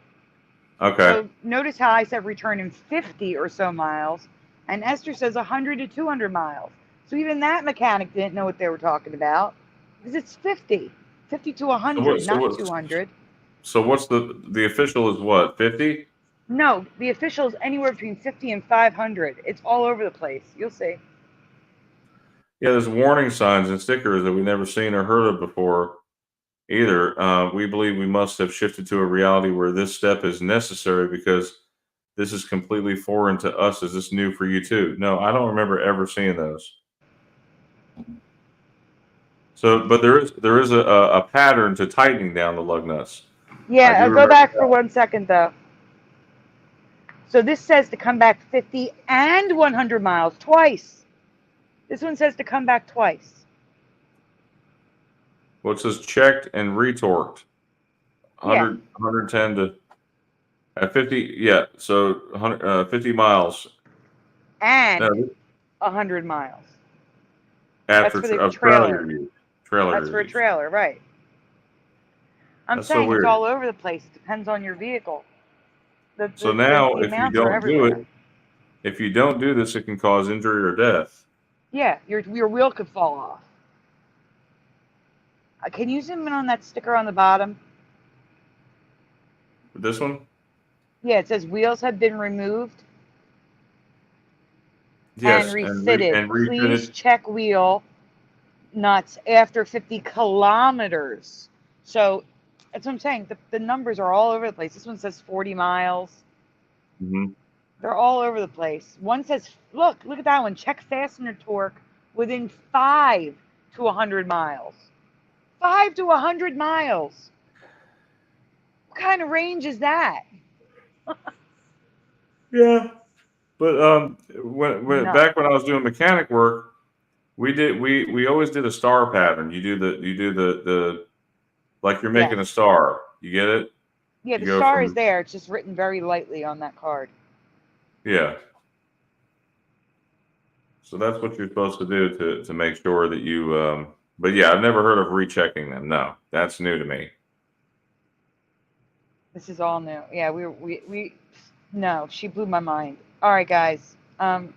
Okay. So notice how I said return in 50 or so miles, and Esther says 100 to 200 miles. So even that mechanic didn't know what they were talking about because it's 50 to 100, not 200. So what's the official is what, 50? No, the official is anywhere between 50 and 500. It's all over the place. You'll see. Yeah, there's warning signs and stickers that we've never seen or heard of before either. We believe we must have shifted to a reality where this step is necessary because this is completely foreign to us. Is this new for you too? No, I don't remember ever seeing those. So, but there is a pattern to tightening down the lug nuts. Yeah, go back for 1 second though. So this says to come back 50 and 100 miles twice. This one says to come back twice. Well, it says checked and retorqued. 100, Yeah. 110 to at 50. Yeah, so 50 miles. And 100 miles. After that's for the trailer. That's for a trailer, right? I'm saying it's all over the place. It depends on your vehicle. So now, if you don't do it, if you don't do this, it can cause injury or death. Yeah, your wheel could fall off. Can you zoom in on that sticker on the bottom? This one? Yeah, it says wheels have been removed. Yes, and refitted. Please check wheel nuts after 50 kilometers. So that's what I'm saying. The numbers are all over the place. This one says 40 miles. Mm-hmm. They're all over the place. One says, look at that one. Check fastener torque within 5 to 100 miles. 5 to 100 miles. What kind of range is that? Yeah. But back when I was doing mechanic work, we always did a star pattern. You do the like you're making a star. You get it? Yeah, the star is there. It's just written very lightly on that card. Yeah. So that's what you're supposed to do to make sure that you. But yeah, I've never heard of rechecking them. No, that's new to me. This is all new. Yeah, we no, she blew my mind. All right, guys. How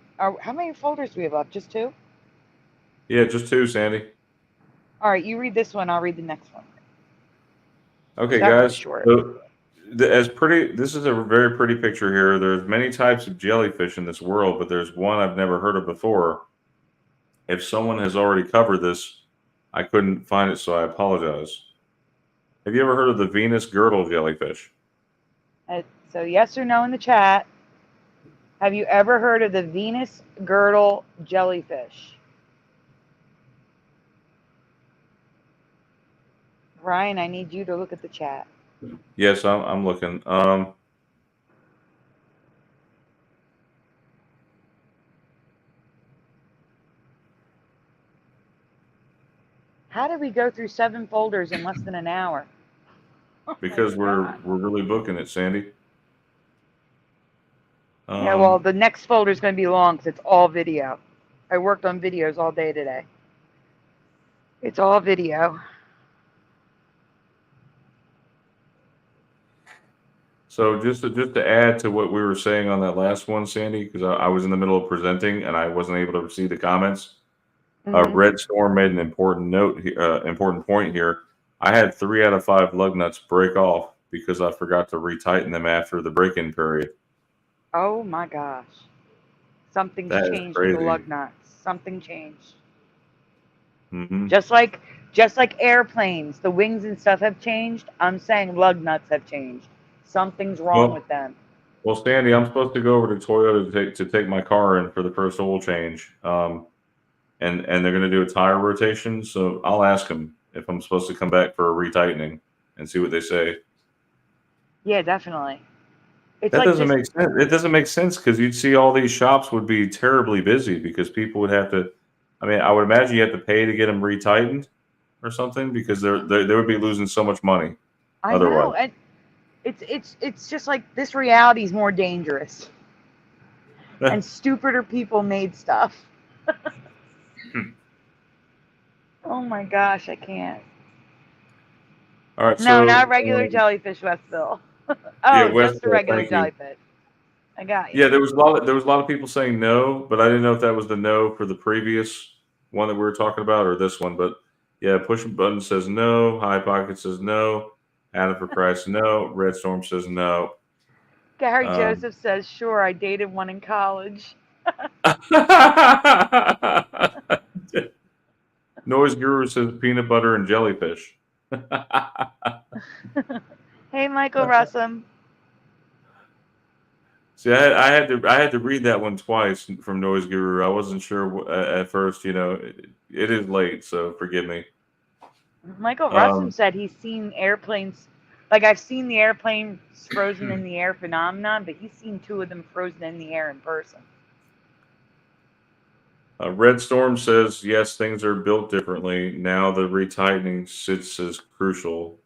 many folders do we have up? Just 2? Yeah, just 2, Sandy. All right, you read this one. I'll read the next one. Okay, guys. So this is a very pretty picture here. There's many types of jellyfish in this world, but there's one I've never heard of before. If someone has already covered this, I couldn't find it, so I apologize. Have you ever heard of the Venus girdle jellyfish? So yes or no in the chat. Have you ever heard of the Venus girdle jellyfish? Brian, I need you to look at the chat. Yes, I'm looking. How did we go through 7 folders in less than an hour? because we're God. really booking it, Sandy. Yeah, well, the next folder is going to be long because it's all video. I worked on videos all day today. It's all video. So just to add to what we were saying on that last one, Sandy, because I was in the middle of presenting and I wasn't able to see the comments. Mhm. Red Storm made an important important point here. I had 3 out of 5 lug nuts break off because I forgot to retighten them after the break-in period. Oh my gosh. Something's That is changed with the crazy. lug nuts. Something changed. Hmm. Just like airplanes, the wings and stuff have changed. I'm saying lug nuts have changed. Something's wrong with them. Well, Sandy, I'm supposed to go over to Toyota to take my car in for the first oil change, and they're going to do a tire rotation. So I'll ask them if I'm supposed to come back for a retightening and see what they say. Yeah, definitely. It's That like doesn't this. make sense. It doesn't make sense because you'd see all these shops would be terribly busy because people would have to. I mean, I would imagine you have to pay to get them retightened or something because they would be losing so much money I otherwise. know, and it's just like this reality is more dangerous, and stupider people made stuff. Oh my gosh, I can't. All right, No, so not regular jellyfish, Westville. yeah, Oh, just a Westville, regular thank you. jellyfish. I got you. Yeah, there was a lot of people saying no, but I didn't know if that was the no for the previous one that we were talking about or this one. But yeah, push button says no. High Pocket says no. Adam for Christ, no. Red Storm says no. Gary Um, Joseph says, "Sure, I dated one in college." Noise Guru says peanut butter and jellyfish. Hey, Michael Russum. See, I had to read that one twice from Noise Guru. I wasn't sure at first. You know, it is late, so forgive me. Michael Russum Um, said he's seen airplanes. Like, I've seen the airplanes frozen in the air phenomenon, but he's seen 2 of them frozen in the air in person. Red Storm says yes, things are built differently now. The retightening sits as crucial.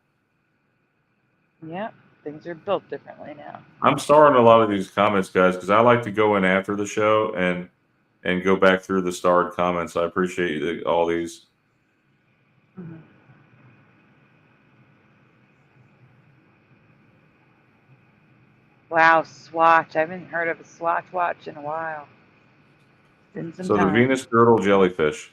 Yep, things are built differently now. I'm starring a lot of these comments, guys, because I like to go in after the show and go back through the starred comments. I appreciate all these. Mm-hmm. Wow, Swatch. I haven't heard of a Swatch watch in a while. It's been some So the time. Venus girdle jellyfish.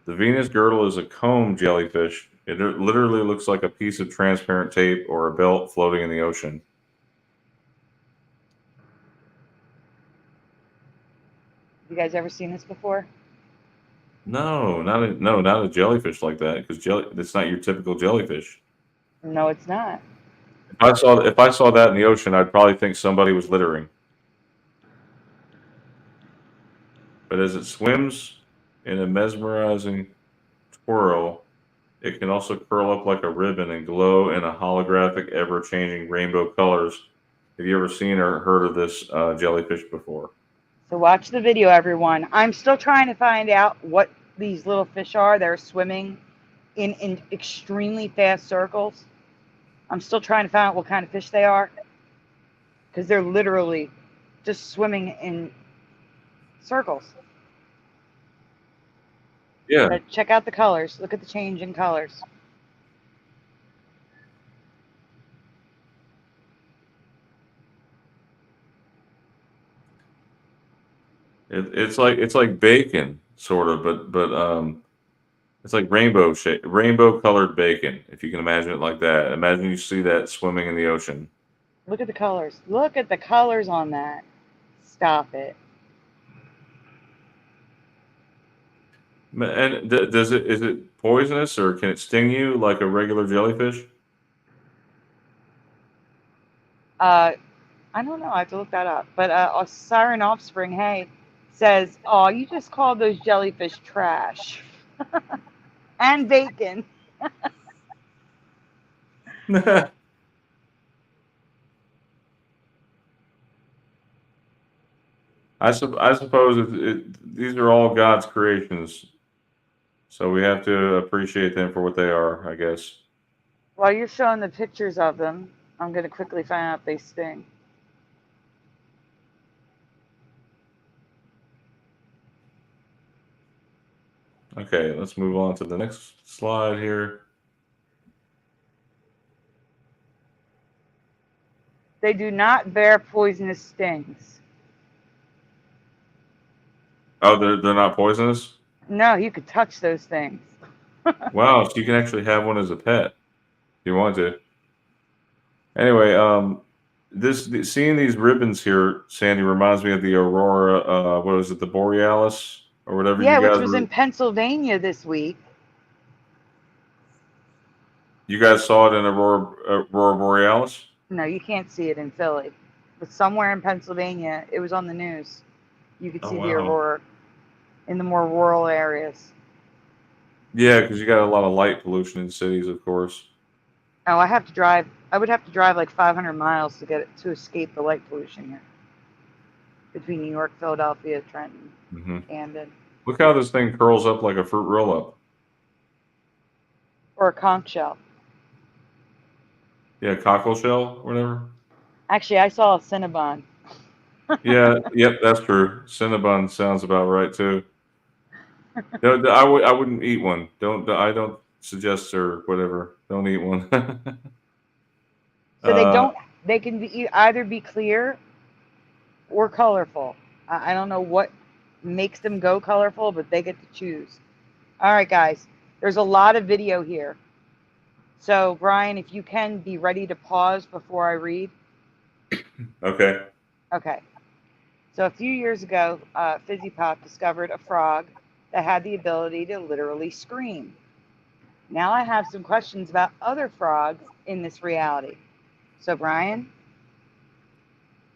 The Venus girdle is a comb jellyfish. It literally looks like a piece of transparent tape or a belt floating in the ocean. You guys ever seen this before? No, not a jellyfish like that because it's not your typical jellyfish. No, it's not. If I saw that in the ocean, I'd probably think somebody was littering. But as it swims in a mesmerizing twirl, it can also curl up like a ribbon and glow in a holographic, ever-changing rainbow colors. Have you ever seen or heard of this jellyfish before? So watch the video, everyone. I'm still trying to find out what these little fish are. They're swimming in extremely fast circles. I'm still trying to find out what kind of fish they are, because they're literally just swimming in circles. Yeah. But check out the colors. Look at the change in colors. It's like bacon, sort of, but it's like rainbow colored bacon, if you can imagine it like that. Imagine you see that swimming in the ocean. Look at the colors. Look at the colors on that. Stop it. And is it poisonous or can it sting you like a regular jellyfish? I don't know. I have to look that up. But Siren Offspring, hey, says, "Oh, you just called those jellyfish trash and bacon." I suppose these are all God's creations, so we have to appreciate them for what they are, I guess. While you're showing the pictures of them, I'm going to quickly find out if they sting. Okay, let's move on to the next slide here. They do not bear poisonous stings. Oh, they're not poisonous? No, you could touch those things. Wow, so you can actually have one as a pet if you want to. Anyway, seeing these ribbons here, Sandy, reminds me of the Aurora, what was it, the Borealis or whatever Yeah, you which guys was in Pennsylvania this week. You guys saw it in Aurora Borealis? No, you can't see it in Philly. But somewhere in Pennsylvania, it was on the news. You could Oh, see the wow. aurora in the more rural areas. Yeah, because you got a lot of light pollution in cities, of course. Oh, I have to drive. I would have to drive like 500 miles to get it to escape the light pollution here between New York, Philadelphia, Trenton, Camden, Look how this thing curls up like a fruit roll-up. or a conch shell. Yeah, cockle shell, whatever. Actually, I saw a Cinnabon. Yeah, yep, that's true. Cinnabon sounds about right too. No, I wouldn't eat one. I don't suggest or whatever. Don't eat one. So they don't. They can be either be clear or colorful. I don't know what makes them go colorful, but they get to choose. All right, guys. There's a lot of video here. So, Brian, if you can be ready to pause before I read. Okay. Okay. So a few years ago, Fizzy Pop discovered a frog that had the ability to literally scream. Now I have some questions about other frogs in this reality. So, Brian,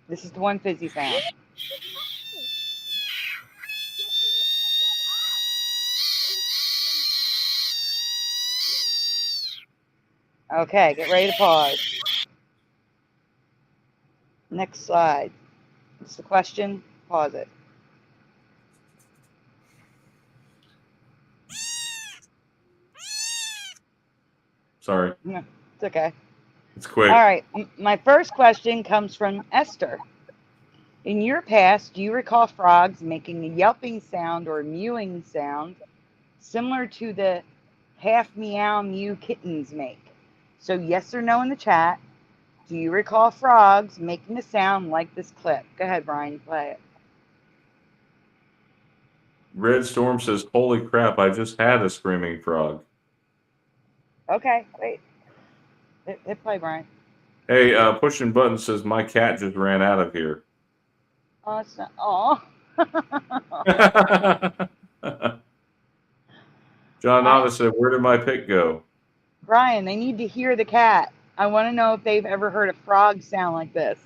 this is the one Fizzy found. Okay, get ready to pause. Next slide. What's the question? Pause it. Sorry. No, it's okay. It's quick. All right. My first question comes from Esther. In your past, do you recall frogs making a yelping sound or mewing sound similar to the half meow mew kittens make? So yes or no in the chat. Do you recall frogs making a sound like this clip? Go ahead, Brian, you play it. Red Storm says, "Holy crap! I just had a screaming frog." Okay, wait. Hit play, Brian. Hey, Pushing Button says, "My cat just ran out of here." Oh, it's not. Oh. John Nava said, "Where did my pick go?" Brian, they need to hear the cat. I want to know if they've ever heard a frog sound like this.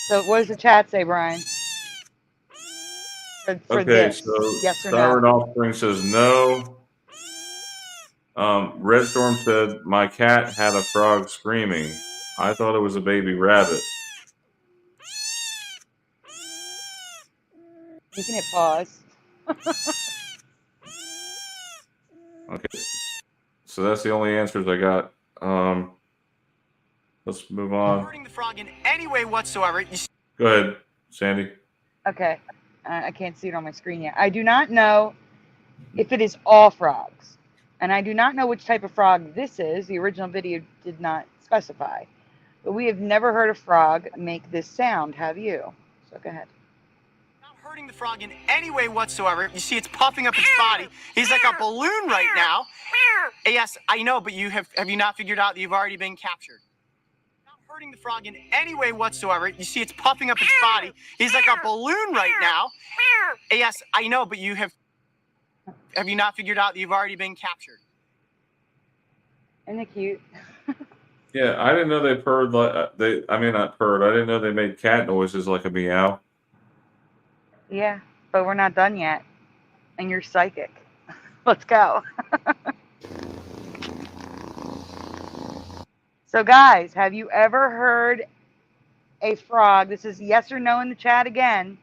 So what does the chat say, Brian? For Okay, this, so yes or Siren no? Offspring says no. Red Storm said, "My cat had a frog screaming. I thought it was a baby rabbit." You can hit pause. Okay, so that's the only answers I got. Let's move on. Hurting the frog in any way whatsoever. Go ahead, Sandy. Okay, I can't see it on my screen yet. I do not know if it is all frogs, and I do not know which type of frog this is. The original video did not specify, but we have never heard a frog make this sound, have you? So go ahead. Not hurting the frog in any way whatsoever. You see, it's puffing up its body. He's like a balloon right now. Yes, I know, but have you not figured out that you've already been captured? Not hurting the frog in any way whatsoever. You see, it's puffing up its body. He's like a balloon right now. Yes, I know, but have you not figured out that you've already been captured? Isn't it cute? Yeah, I didn't know they purred like not purred. I didn't know they made cat noises like a meow. Yeah, but we're not done yet, and you're psychic. Let's go. So guys, have you ever heard a frog, this is yes or no in the chat again.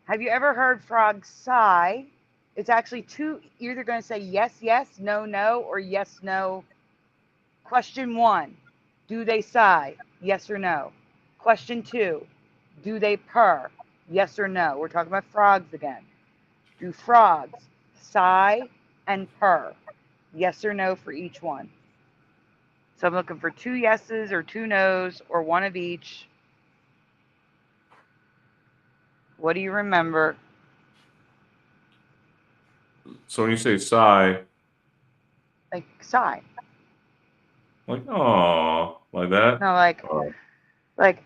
Have you ever heard frogs sigh? It's actually two, you're either going to say yes, yes, no, no, or yes, no. Question 1, do they sigh? Yes or no? Question 2, do they purr? Yes or no? We're talking about frogs again. Do frogs sigh and purr? Yes or no for each one. So I'm looking for 2 yeses or 2 nos or one of each. What do you remember? So when you say sigh, Like sigh. like oh, like that? No, like, Or, like,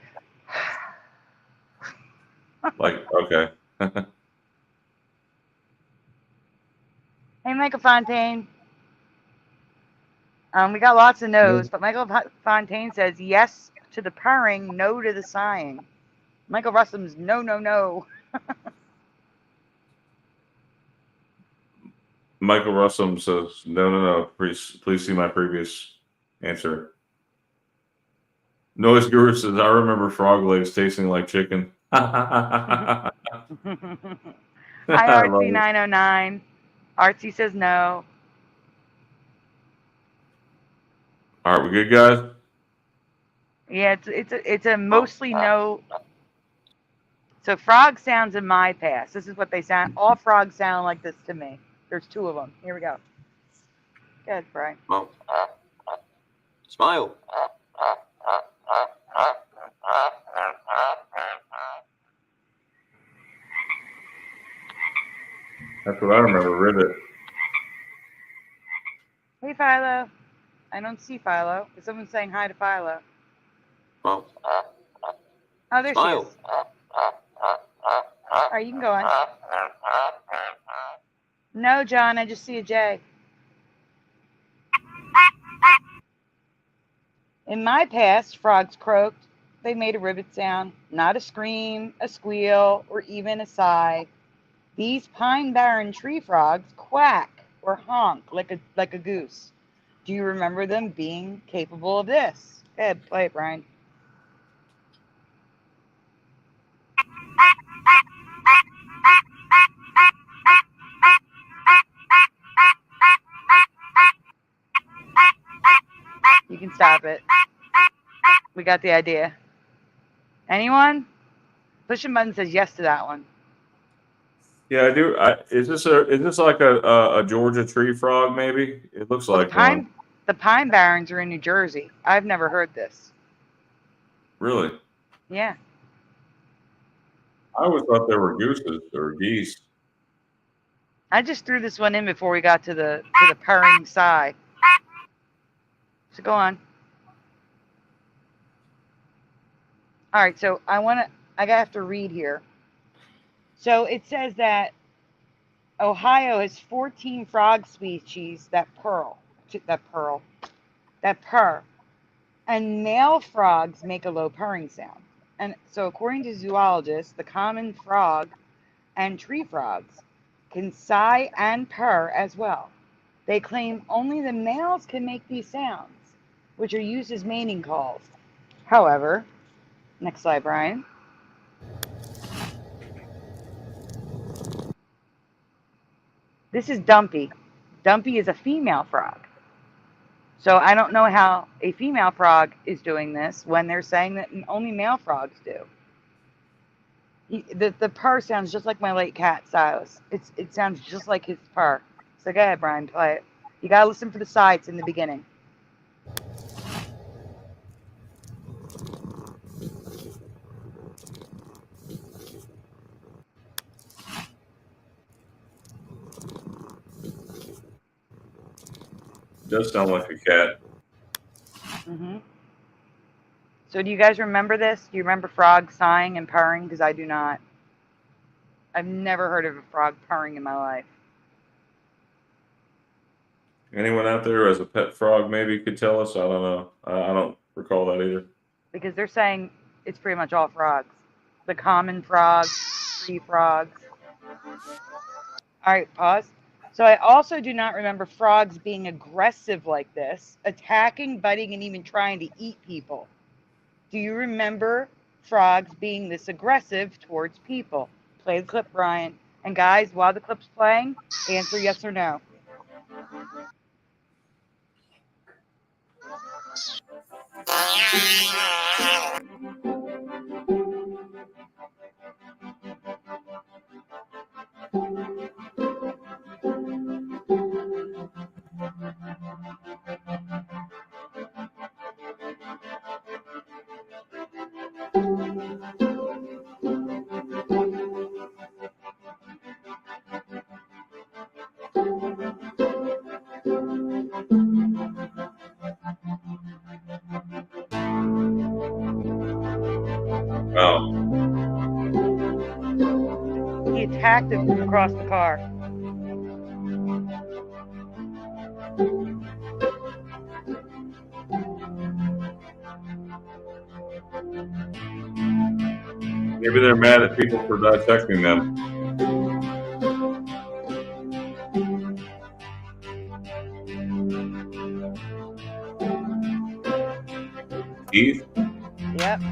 like okay. hey, Michael Fontaine. We got lots of no's, but Michael Fontaine says yes to the purring, no to the sighing. Michael Russum's no, no, no. Michael Russum says no, no, no. Please see my previous answer. Noise Guru says I remember frog legs tasting like chicken. Hi, I love it. Artsy909. Artsy says no. All right, we good, guys? Yeah, it's a mostly no. So frog sounds in my past. This is what they sound. All frogs sound like this to me. There's 2 of them. Here we go. Go ahead, Brian. Well, smile. That's what I remember. Rivet. Hey, Philo. I don't see Philo. Is someone saying hi to Philo? Well, Oh, there smile. she is. All right, you can go on. No, John, I just see a J. In my past, frogs croaked. They made a rivet sound, not a scream, a squeal, or even a sigh. These pine barren tree frogs quack or honk like a goose. Do you remember them being capable of this? Go ahead, play it, Brian. You can stop it. We got the idea. Anyone? Pushing button says yes to that one. Yeah, I do. Is this like a Georgia tree frog? Maybe it looks Well, like one. the pine barrens are in New Jersey. I've never heard this. Really? Yeah. I always thought there were gooses or geese. I just threw this one in before we got to the purring sigh. So go on. All right, so I have to read here. So it says that Ohio has 14 frog species that purr. And male frogs make a low purring sound. And so according to zoologists, the common frog and tree frogs can sigh and purr as well. They claim only the males can make these sounds, which are used as mating calls. However, next slide, Brian. This is Dumpy. Dumpy is a female frog. So I don't know how a female frog is doing this when they're saying that only male frogs do. The purr sounds just like my late cat, Silas. It sounds just like his purr. So go ahead, Brian, play it. You got to listen for the sides in the beginning. Does sound like a cat. Mm-hmm. So do you guys remember this? Do you remember frogs sighing and purring? Because I do not. I've never heard of a frog purring in my life. Anyone out there who has a pet frog maybe could tell us? I don't know. I don't recall that either. Because they're saying it's pretty much all frogs. The common frogs, tree frogs. All right, pause. So I also do not remember frogs being aggressive like this, attacking, biting, and even trying to eat people. Do you remember frogs being this aggressive towards people? Play the clip, Brian. And guys, while the clip's playing, answer yes or no. Wow. He attacked him from across the car. Maybe they're mad at people for dissecting them. Teeth? Yep.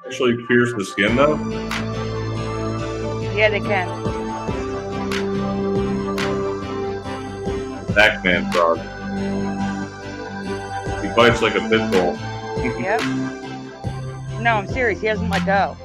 Actually pierce the skin, though? Yeah, they can. Pac-Man frog. He bites like a pit bull. Yep. No, I'm serious. He hasn't let go.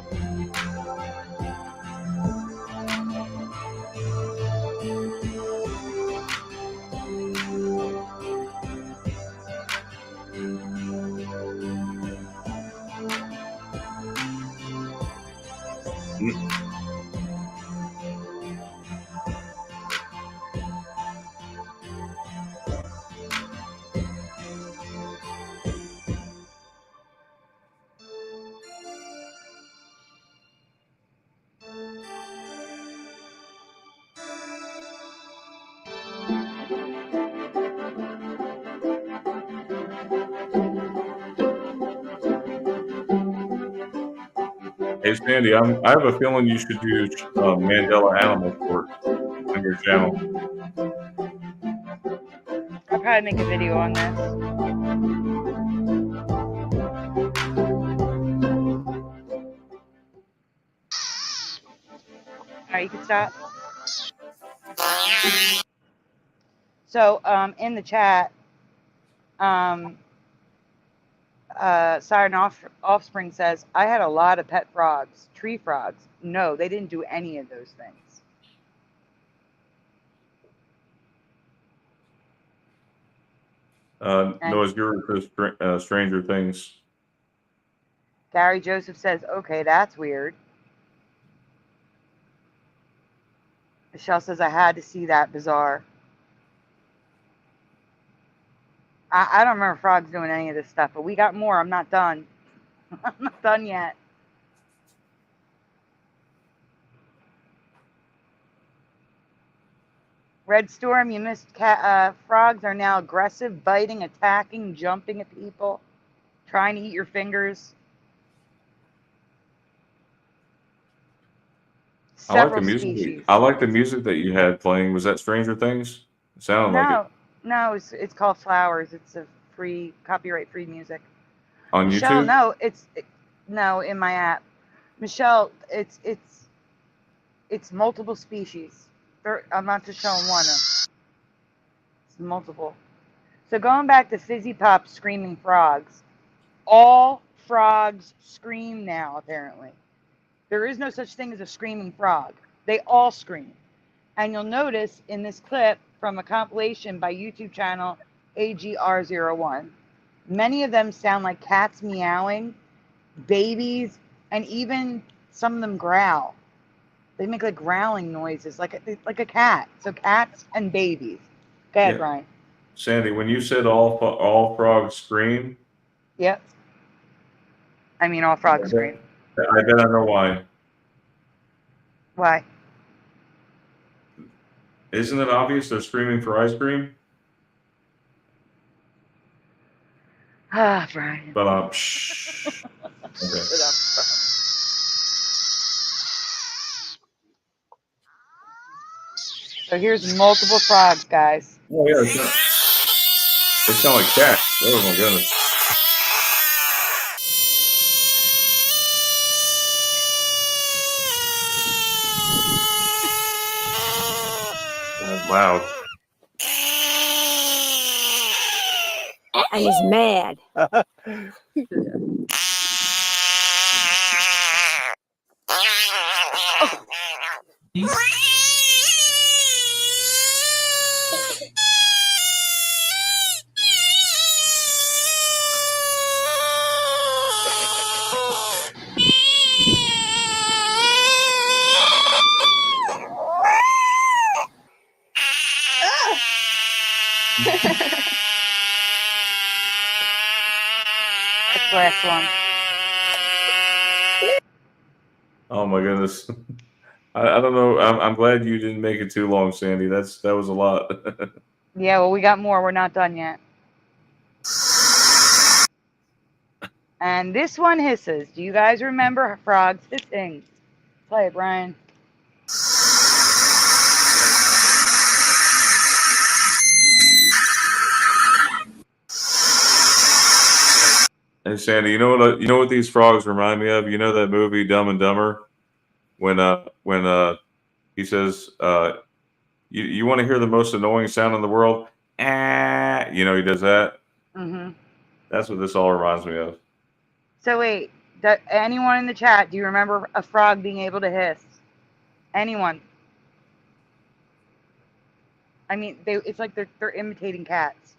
Hey, Sandy, I have a feeling you should use Mandela Animal Court on your channel. I'll probably make a video on this. Alright, you can stop. So, in the chat, Siren Offspring says, I had a lot of pet frogs, tree frogs. No, they didn't do any of those things. Noah's Guru for Stranger Things. Gary Joseph says, okay, that's weird. Michelle says, I had to see that. Bizarre. I don't remember frogs doing any of this stuff, but we got more. I'm not done. I'm not done yet. Red Storm, you missed. Frogs are now aggressive, biting, attacking, jumping at people, trying to eat your fingers. I like the Several music. species. I like the music that you had playing. Was that Stranger Things? It sounded like it. No, it's called Flowers. It's a free, copyright-free music. On Michelle, YouTube? No, in my app. Michelle, it's multiple species. I'm not just showing one. It's multiple. So going back to Fizzy Pop screaming frogs, all frogs scream now, apparently. There is no such thing as a screaming frog. They all scream. And you'll notice in this clip from a compilation by YouTube channel AGR01, many of them sound like cats meowing, babies, and even some of them growl. They make like growling noises, like a cat. So cats and babies. Go ahead, Yeah. Brian. Sandy, when you said all frogs scream, Yep. I mean, all frogs scream. I bet I know why. Why? Isn't it obvious they're screaming for ice cream? Ah, Brian. But shh. Okay. So here's multiple frogs, guys. Oh yeah, they sound like cats. Oh my goodness. Loud. And he's mad. That's the last one. Oh my goodness. I don't know. I'm glad you didn't make it too long, Sandy. That was a lot. Yeah, well, we got more. We're not done yet. And this one hisses. Do you guys remember frogs hissing? Play it, Brian. Hey Sandy, you know what these frogs remind me of? You know that movie Dumb and Dumber, when he says, you want to hear the most annoying sound in the world? Ah, you know he does that. Mm-hmm. That's what this all reminds me of. So wait, anyone in the chat, do you remember a frog being able to hiss? Anyone? I mean, it's like they're imitating cats,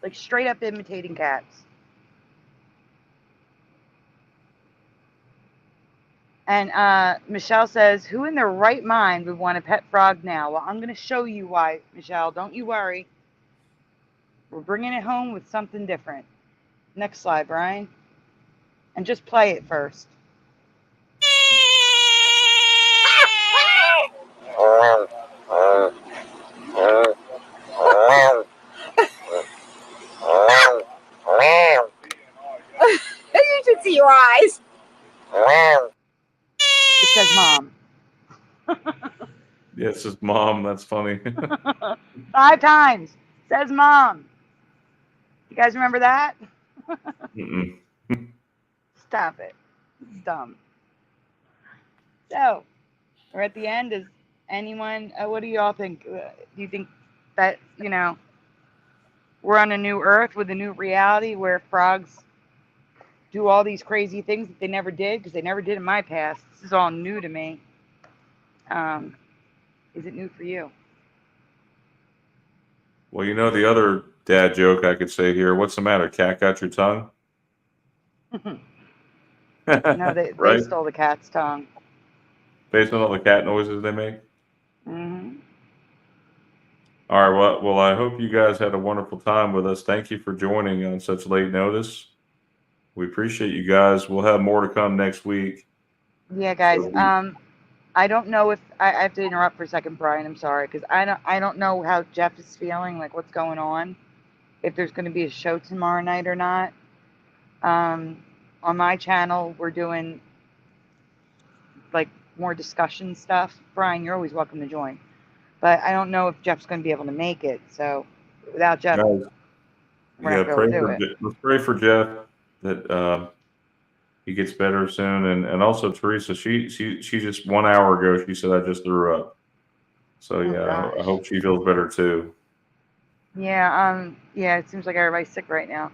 like straight up imitating cats. And Michelle says, who in their right mind would want a pet frog now? Well, I'm going to show you why, Michelle. Don't you worry. We're bringing it home with something different. Next slide, Brian. And just play it first. You should see your eyes. It says mom. Yeah, it says mom. That's funny. 5 times. Says mom. You guys remember that? Mm-mm. Stop it. It's dumb. So, we're at the end. Is anyone, what do you all think? Do you think that, we're on a new earth with a new reality where frogs do all these crazy things that they never did? Because they never did in my past. This is all new to me. Is it new for you? Well, the other dad joke I could say here. What's the matter? Cat got your tongue? No, they Right? stole the cat's tongue. Based on all the cat noises they make? Mm-hmm. All right. Well, I hope you guys had a wonderful time with us. Thank you for joining on such late notice. We appreciate you guys. We'll have more to come next week. Yeah, guys. I don't know if I have to interrupt for a second, Brian. I'm sorry, because I don't know how Jeff is feeling, like what's going on, if there's going to be a show tomorrow night or not. On my channel, we're doing like more discussion stuff. Brian, you're always welcome to join, but I don't know if Jeff's going to be able to make it. So without Jeff, Guys, we're not going to do it. Let's pray for Jeff that he gets better soon, and also Teresa. She just 1 hour ago she said I just threw up. So yeah, I hope she feels better too. Yeah. Yeah. It seems like everybody's sick right now.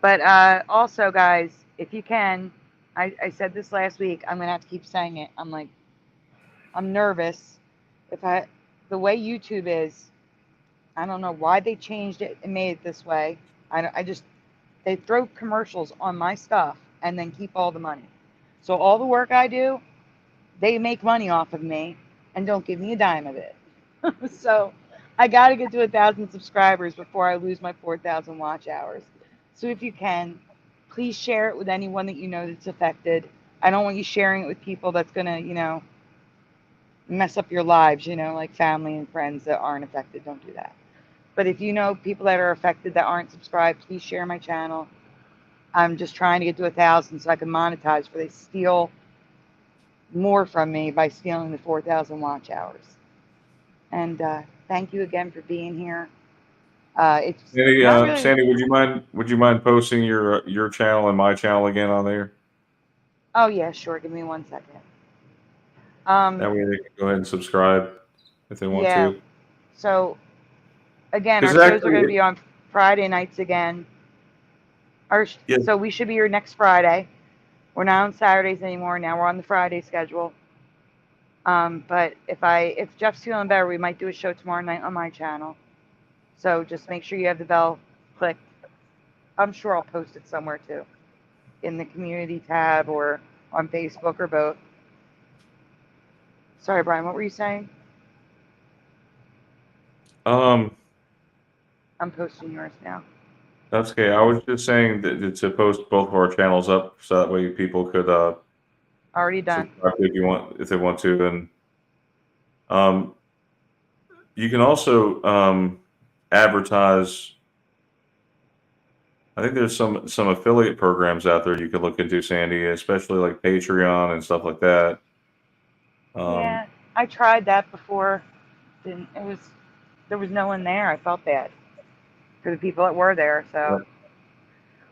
But also, guys, if you can, I said this last week. I'm gonna have to keep saying it. I'm nervous. The way YouTube is, I don't know why they changed it and made it this way. They throw commercials on my stuff and then keep all the money. So all the work I do, they make money off of me and don't give me a dime of it. So I got to get to 1,000 subscribers before I lose my 4,000 watch hours. So if you can, please share it with anyone that you know that's affected. I don't want you sharing it with people that's going to, mess up your lives, like family and friends that aren't affected. Don't do that. But if you know people that are affected that aren't subscribed, please share my channel. I'm just trying to get to 1,000 so I can monetize before they steal more from me by stealing the 4,000 watch hours. And thank you again for being here. Sandy, would you mind posting your channel and my channel again on there? Oh yeah, sure. Give me 1 second. That way they can go ahead and subscribe if they want Yeah. to. So again, our 'Cause shows are going to actually, be on Friday nights again. yeah, So we should be here next Friday. We're not on Saturdays anymore. Now we're on the Friday schedule. But if Jeff's feeling better, we might do a show tomorrow night on my channel. So just make sure you have the bell clicked. I'm sure I'll post it somewhere too, in the community tab or on Facebook or both. Sorry, Brian, what were you saying? um, I'm posting yours now. that's okay. I was just saying that to post both of our channels up so that way people could Already done. subscribe if they want to, and you can also advertise. I think there's some affiliate programs out there you could look into, Sandy, especially like Patreon and stuff like that. Yeah, I tried that before. There was no one there. I felt bad for the people that were there. So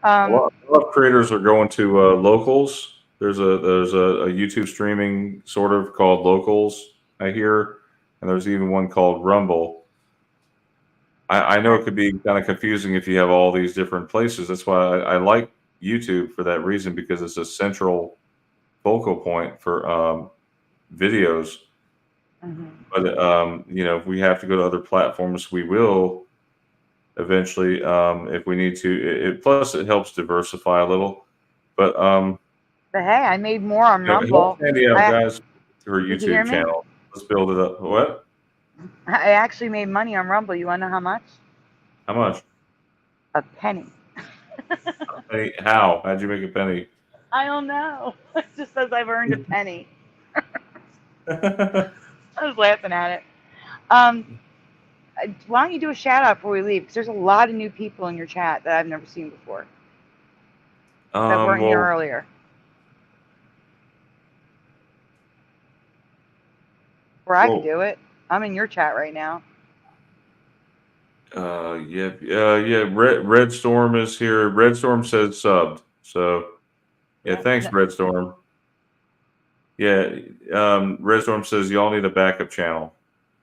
A lot of creators are going to locals. There's a YouTube streaming sort of called Locals, I hear, and there's even one called Rumble. I know it could be kind of confusing if you have all these different places. That's why I like YouTube for that reason, because it's a central focal point for videos. But if we have to go to other platforms, we will eventually if we need to. Plus, it helps diversify a little. But hey, I made more on Rumble. help Sandy out, guys, through her Did you hear YouTube me? channel. Let's build it up. What? I actually made money on Rumble. You want to know how much? How much? A penny. Penny? How? How'd you make a penny? I don't know. It just says I've earned a penny. I was laughing at it. Why don't you do a shout out before we leave? Because there's a lot of new people in your chat that I've never seen before that weren't here earlier. Or I could do it. I'm in your chat right now. Yeah. Red Storm is here. Red Storm says subbed. So, yeah, thanks, Red Storm. Yeah, Red Storm says y'all need a backup channel.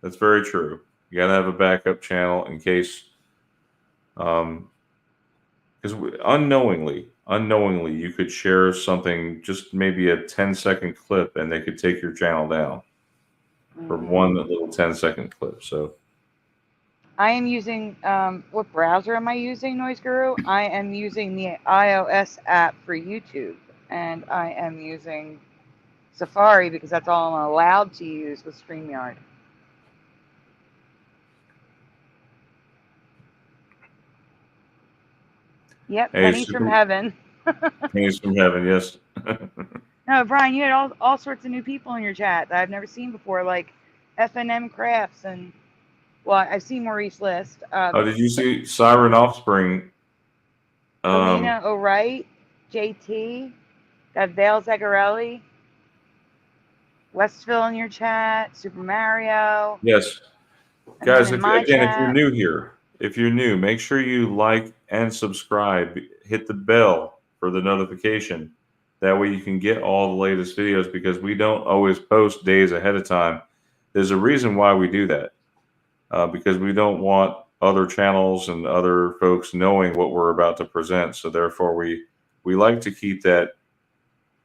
That's very true. You gotta have a backup channel in case, because unknowingly, you could share something, just maybe a 10-second clip, and they could take your channel down for one little 10-second clip. So. I am using, what browser am I using, Noise Guru? I am using the iOS app for YouTube, and I am using Safari because that's all I'm allowed to use with StreamYard. Yep, Hey, pennies from heaven. Pennies from heaven, yes. No, Brian, you had all sorts of new people in your chat that I've never seen before, like FNM Crafts and, well, I've seen Maurice List. Did you see Siren Offspring? Alina O'Wright, JT, got Vale Zagarelli, Westville in your chat, Super Mario. Yes. Guys, if you're new here, make sure you like and subscribe. Hit the bell for the notification. That way you can get all the latest videos, because we don't always post days ahead of time. There's a reason why we do that, because we don't want other channels and other folks knowing what we're about to present. So therefore, we like to keep that.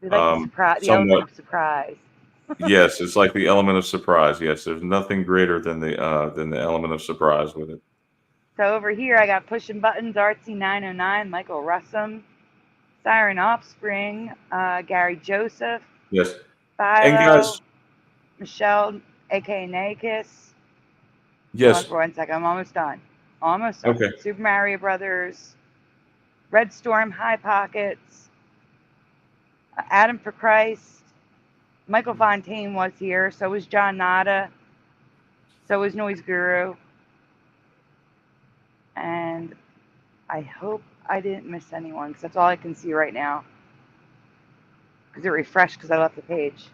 We like the element of surprise. Yes, it's like the element of surprise. Yes, there's nothing greater than the element of surprise with it. So over here, I got Pushing Buttons, Artsy 909, Michael Russum, Siren Offspring, Gary Joseph. Yes. Philo, and guys, Michelle, aka Nakis. Yes. Hold on for 1 second. I'm almost done. Okay. Super Mario Brothers, Red Storm, High Pockets, Adam for Christ. Michael Fontaine was here. So was John Nada. So was Noise Guru. And I hope I didn't miss anyone, because that's all I can see right now. Because it refreshed because I left the page.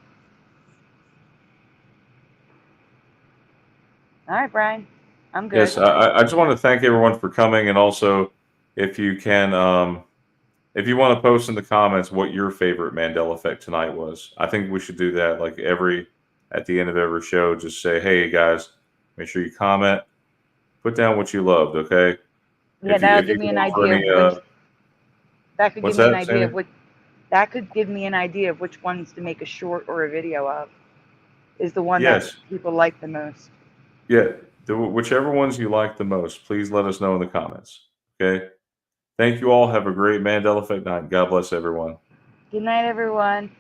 All right, Brian. I'm good. Yes, I just want to thank everyone for coming, and also, if you can, if you want to post in the comments what your favorite Mandela effect tonight was. I think we should do that, like at the end of every show, just say, hey guys, Make sure you comment. Put down what you loved, okay? Yeah, that'll give me an idea of which. That could give me an idea of which. That could give me an idea of which ones to make a short or a video of. Is the one that people like the most. Yeah, whichever ones you like the most, please let us know in the comments. Okay? Thank you all. Have a great Mandela Effect night. God bless everyone. Good night, everyone.